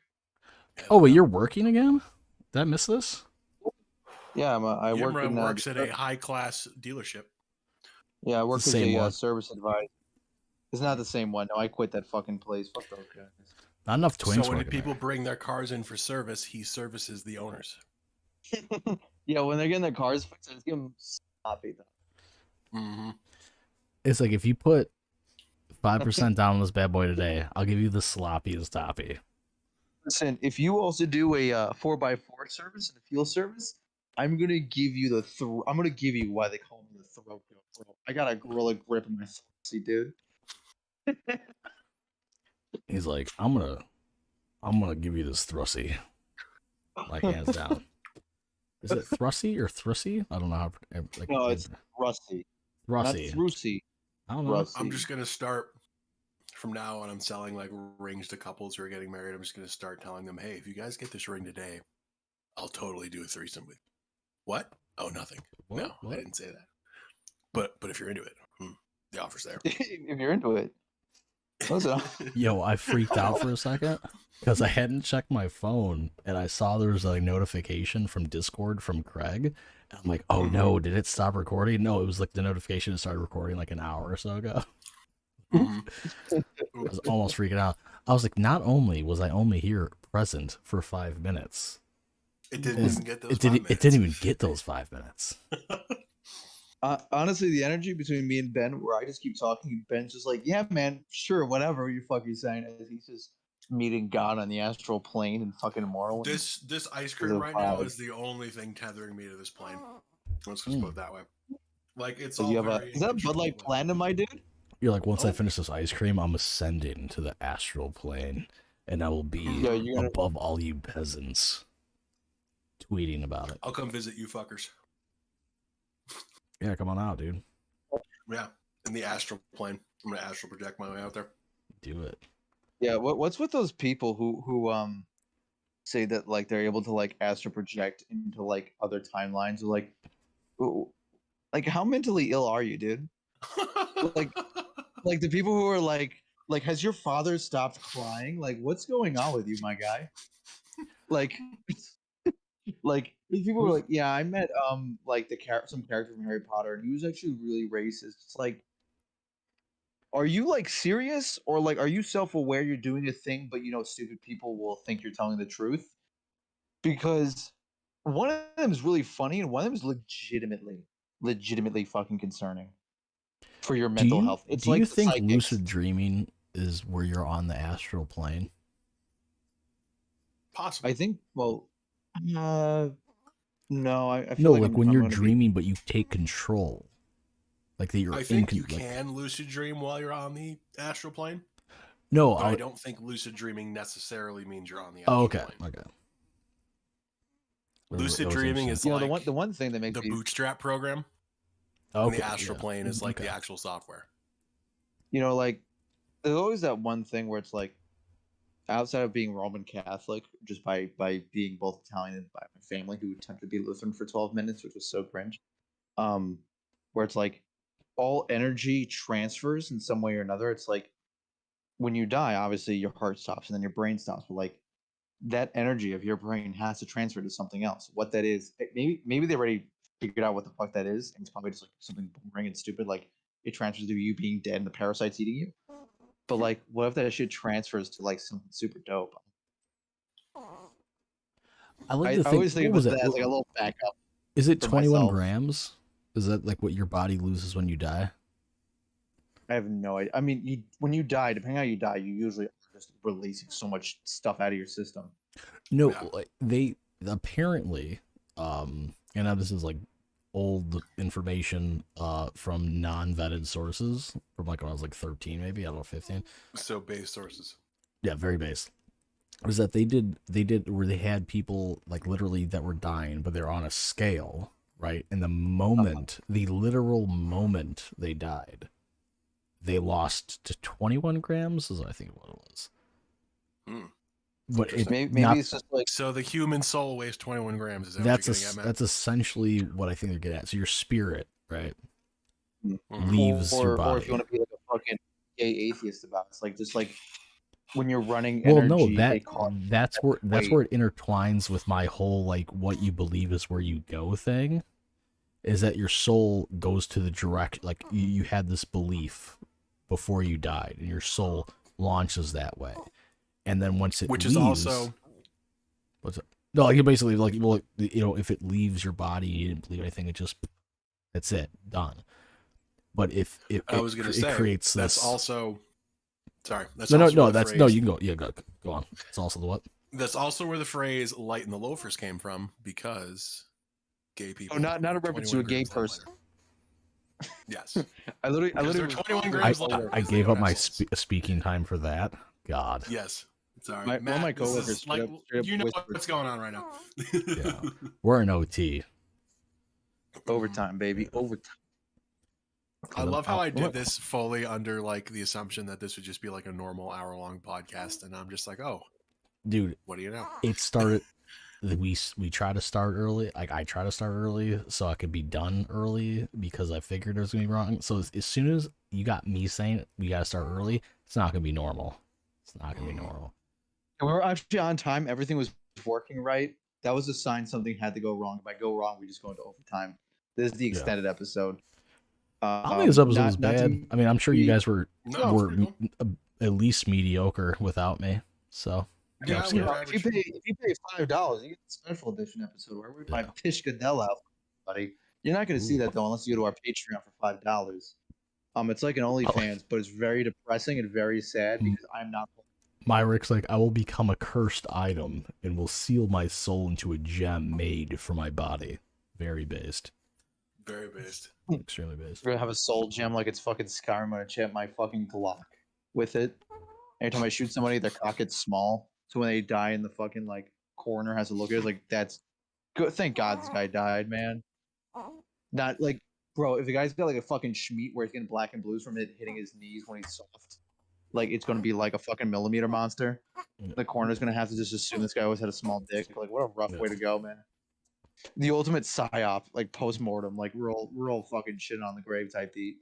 Oh, wait, you're working again? Did I miss this? Yeah, I work Yimra in works at a high-class dealership. Yeah, I work as a service advisor. It's not the same one. No, I quit that fucking place. Fuck those guys. Not enough twins. So when people bring their cars in for service, he services the owners. Yeah, when they're getting their cars fixed, I just give them sloppy. Mm-hmm. It's like if you put 5% down on this bad boy today, I'll give you the sloppiest toppy. Listen, if you also do a 4x4 service and a fuel service, I'm gonna give you I'm gonna give you why they call me the throat goat. I got a gorilla grip in my pussy, dude. He's like, I'm gonna give you this thrusty, like hands down. Is it thrusty or thrusty? I don't know how. Like, no, it's thrusty. Thrusty. Not thrusty. I don't know. Rusty. I'm just gonna start from now on. I'm selling like rings to couples who are getting married. I'm just gonna start telling them, hey, if you guys get this ring today, I'll totally do a threesome with you. What? Oh, nothing. What? No, What? I didn't say that. But if you're into it, the offer's there. If you're into it. Yo, I freaked out for a second because I hadn't checked my phone and I saw there was a notification from Discord from Craig. And I'm like, oh no, did it stop recording? No, it was like the notification started recording like an hour or so ago. I was almost freaking out. I was like, not only was I only here present for 5 minutes, it didn't even get those. It didn't even get those 5 minutes. Honestly, the energy between me and Ben, where I just keep talking, Ben's just like, yeah, man, sure, whatever you fucking saying. He's just meeting God on the astral plane and fucking Morrowind. This ice cream right now is the only thing tethering me to this plane. Let's just put it that way. Like it's all. Is that Bud Light Platinum, my dude? You're like, once I finish this ice cream, I'm ascending to the astral plane, and I will be above all you peasants. Tweeting about it. I'll come visit you fuckers. Yeah, come on out, dude. Yeah, in the astral plane. I'm gonna astral project my way out there. Do it. Yeah, what's with those people who say that like they're able to like astral project into like other timelines? Or like how mentally ill are you, dude? like the people who are like has your father stopped crying? Like what's going on with you, my guy? Like these people were like, yeah, I met like some character from Harry Potter, and he was actually really racist. It's like, are you like serious, or like are you self-aware you're doing a thing, but you know stupid people will think you're telling the truth? Because one of them is really funny, and one of them is legitimately fucking concerning for your mental health. It's do like you think lucid dreaming is where you're on the astral plane? Possibly. I think. Well. No, I no, feel like when you're dreaming, but you take control. Like that you're. I think you can lucid dream while you're on the astral plane. No, I don't think lucid dreaming necessarily means you're on the astral plane. Okay. Lucid dreaming is like the one thing that makes the Bootstrap program. And the astral plane is like the actual software. You know, like there's always that one thing where it's like, outside of being Roman Catholic, just by being both Italian and by my family who attempted to be Lutheran for 12 minutes, which was so cringe. Where it's like all energy transfers in some way or another. It's like when you die, obviously your heart stops and then your brain stops, but like that energy of your brain has to transfer to something else. What that is, maybe they already figured out what the fuck that is, and it's probably just like something boring and stupid, like it transfers to you being dead and the parasites eating you. But like, what if that shit transfers to like something super dope? I always think about that as like a little backup. Is it 21 grams? Is that like what your body loses when you die? I have no idea. I mean, when you die, depending on how you die, you usually are just releasing so much stuff out of your system. No, like they apparently, and now this is like old information from non-vetted sources from like when I was like 13, maybe, I don't know, 15. So base sources. Yeah, very base. Was that they did where they had people like literally that were dying, but they're on a scale, right? And the moment, the literal moment they died, they lost to 21 grams, is I think what it was. But maybe it's just like, so the human soul weighs 21 grams. Is that that's essentially what I think they're getting at. So your spirit, right, leaves your body. Or if you want to be like a fucking gay atheist about it, it's like just like when you're running well, energy, no, that's where it intertwines with my whole like what you believe is where you go thing. Is that your soul goes to the direct, like you had this belief before you died, and your soul launches that way, and then once it which leaves, is also what's it? No, like you basically like, well, you know, if it leaves your body, you didn't believe anything, it just that's it, done. But if it creates that's this, also sorry, that's no, also that's phrase, no, you can go, yeah, go on. It's also the what? That's also where the phrase "light in the loafers" came from, because gay people. Oh, not a reference to a gay person. Yes, I literally 21 grams. I gave up my speaking time for that. God. Yes. Sorry, Matt, one of my coworkers like, you know what's going on right now. Yeah. We're in OT. Overtime, baby. Overtime. I love how I did this fully under like the assumption that this would just be like a normal hour-long podcast, and I'm just like, oh, dude, what do you know? It started. We try to start early. Like I try to start early so I could be done early because I figured it was gonna be wrong. So as soon as you got me saying we gotta start early, it's not gonna be normal. It's not gonna be normal. And we were actually on time. Everything was working right. That was a sign something had to go wrong. If I go wrong, we just go into overtime. This is the extended episode. I don't think this episode was bad. I mean, I'm sure you guys were at least mediocre without me. So yeah, if you pay $5, you get the special edition episode where we buy Pish Goodell out, buddy. You're not going to see that though unless you go to our Patreon for $5. It's like an OnlyFans, but it's very depressing and very sad because I'm not. Myric's like, I will become a cursed item and will seal my soul into a gem made for my body. Very based. Very based. Extremely based. We're gonna have a soul gem like it's fucking Skyrim. I'm gonna chant my fucking Glock with it. Anytime I shoot somebody, their cock gets small. So when they die in the fucking like corner, has to look at it like that's good. Thank God this guy died, man. Not like, bro, if the guy's got like a fucking schmeat where he's getting black and blues from it hitting his knees when he's soft, like it's gonna be like a fucking millimeter monster. The coroner's gonna have to just assume this guy always had a small dick. Like, what a rough way to go, man. The ultimate psyop, like post-mortem, like we're all fucking shit on the grave type beat.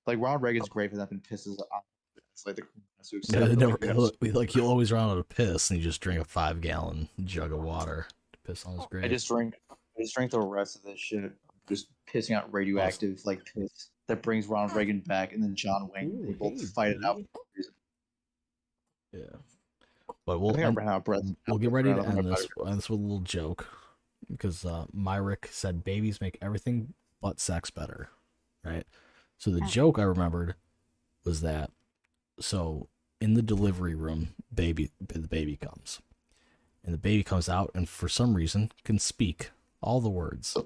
Like Ronald Reagan's grave has not been pisses on. It's like he'll always run out of piss and he just drink a 5-gallon jug of water to piss on his grave. I just drink the rest of this shit. Just pissing out radioactive like piss that brings Ronald Reagan back, and then John Wayne. They both fight it out for no reason. Yeah, but we'll get ready to end this with a little joke. Because Myrick said babies make everything but sex better, right? So the joke I remembered was that, so in the delivery room, the baby comes. And the baby comes out and for some reason can speak all the words.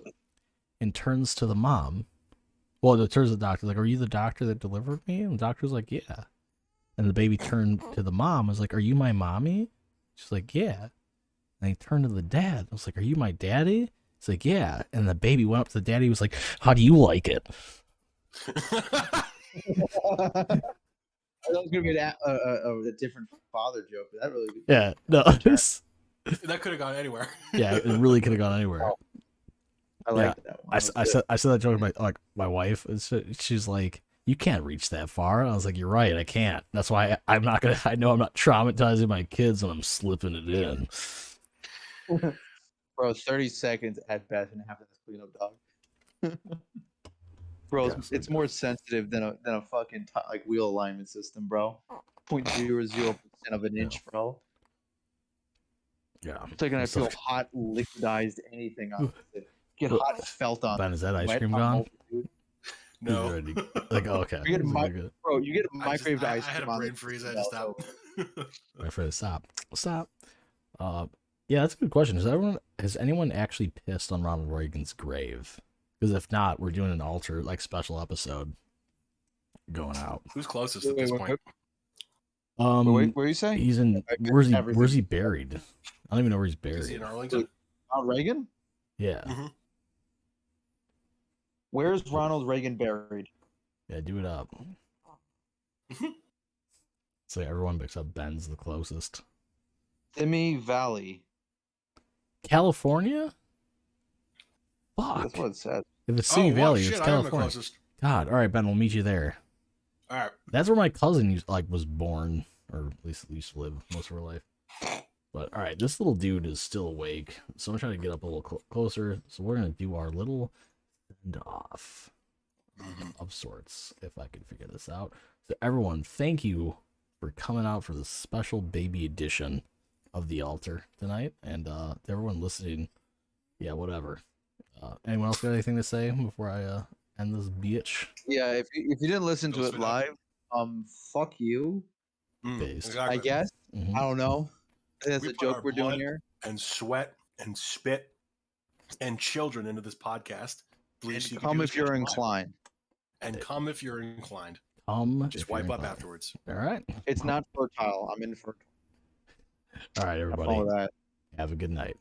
And turns to the mom. Well, it turns to the doctor, like, are you the doctor that delivered me? And the doctor's like, yeah. And the baby turned to the mom, was like, are you my mommy? She's like, yeah. And he turned to the dad. I was like, are you my daddy? He's like, yeah. And the baby went up to the daddy. He was like, how do you like it? was gonna be a different father joke, but that really. Yeah, no, that could have gone anywhere. Yeah, it really could have gone anywhere. Oh, I like that one. I said that joke to my wife, and she's like, "You can't reach that far." And I was like, "You're right, I can't. That's why I'm not gonna. I know I'm not traumatizing my kids, and I'm slipping it in." Bro, 30 seconds at best, and half of this cleanup, dog. Bro, it's more sensitive than a fucking like wheel alignment system, bro. 0.00% of an inch, bro. Yeah. It's like when I feel hot, liquidized anything on it. Get hot felt on. Ben, is that ice cream gone? No. Like, oh, okay. You get a microwave ice cream. I had a brain freeze. I just stopped. Right for the stop. Yeah, that's a good question. Has anyone actually pissed on Ronald Reagan's grave? Because if not, we're doing an altar special episode going out. Who's closest at this point? Wait, what are you saying? He's in. Where's he buried? I don't even know where he's buried. Is he in Arlington? Reagan? Yeah. Mm-hmm. Where's Ronald Reagan buried? Yeah, do it up. So everyone picks up Ben's the closest. Simi Valley. California? Fuck. That's what it said. If it's Simi Valley, shit, it's California. God, all right, Ben, we'll meet you there. All right. That's where my cousin was born, or at least lived most of her life. But all right, this little dude is still awake, so I'm trying to get up a little closer. So we're gonna do our little send off of sorts, if I can figure this out. So everyone, thank you for coming out for this special baby edition of the altar tonight, and to everyone listening, yeah, whatever. Anyone else got anything to say before I end this bitch? Yeah, if you didn't listen to it live, fuck you. Exactly. I guess. I don't know. That's a joke we're doing here. And sweat and spit and children into this podcast. Please come if you're inclined. And come if you're inclined. Just wipe up afterwards. All right. It's not fertile. I'm infertile. All right, everybody. Have a good night.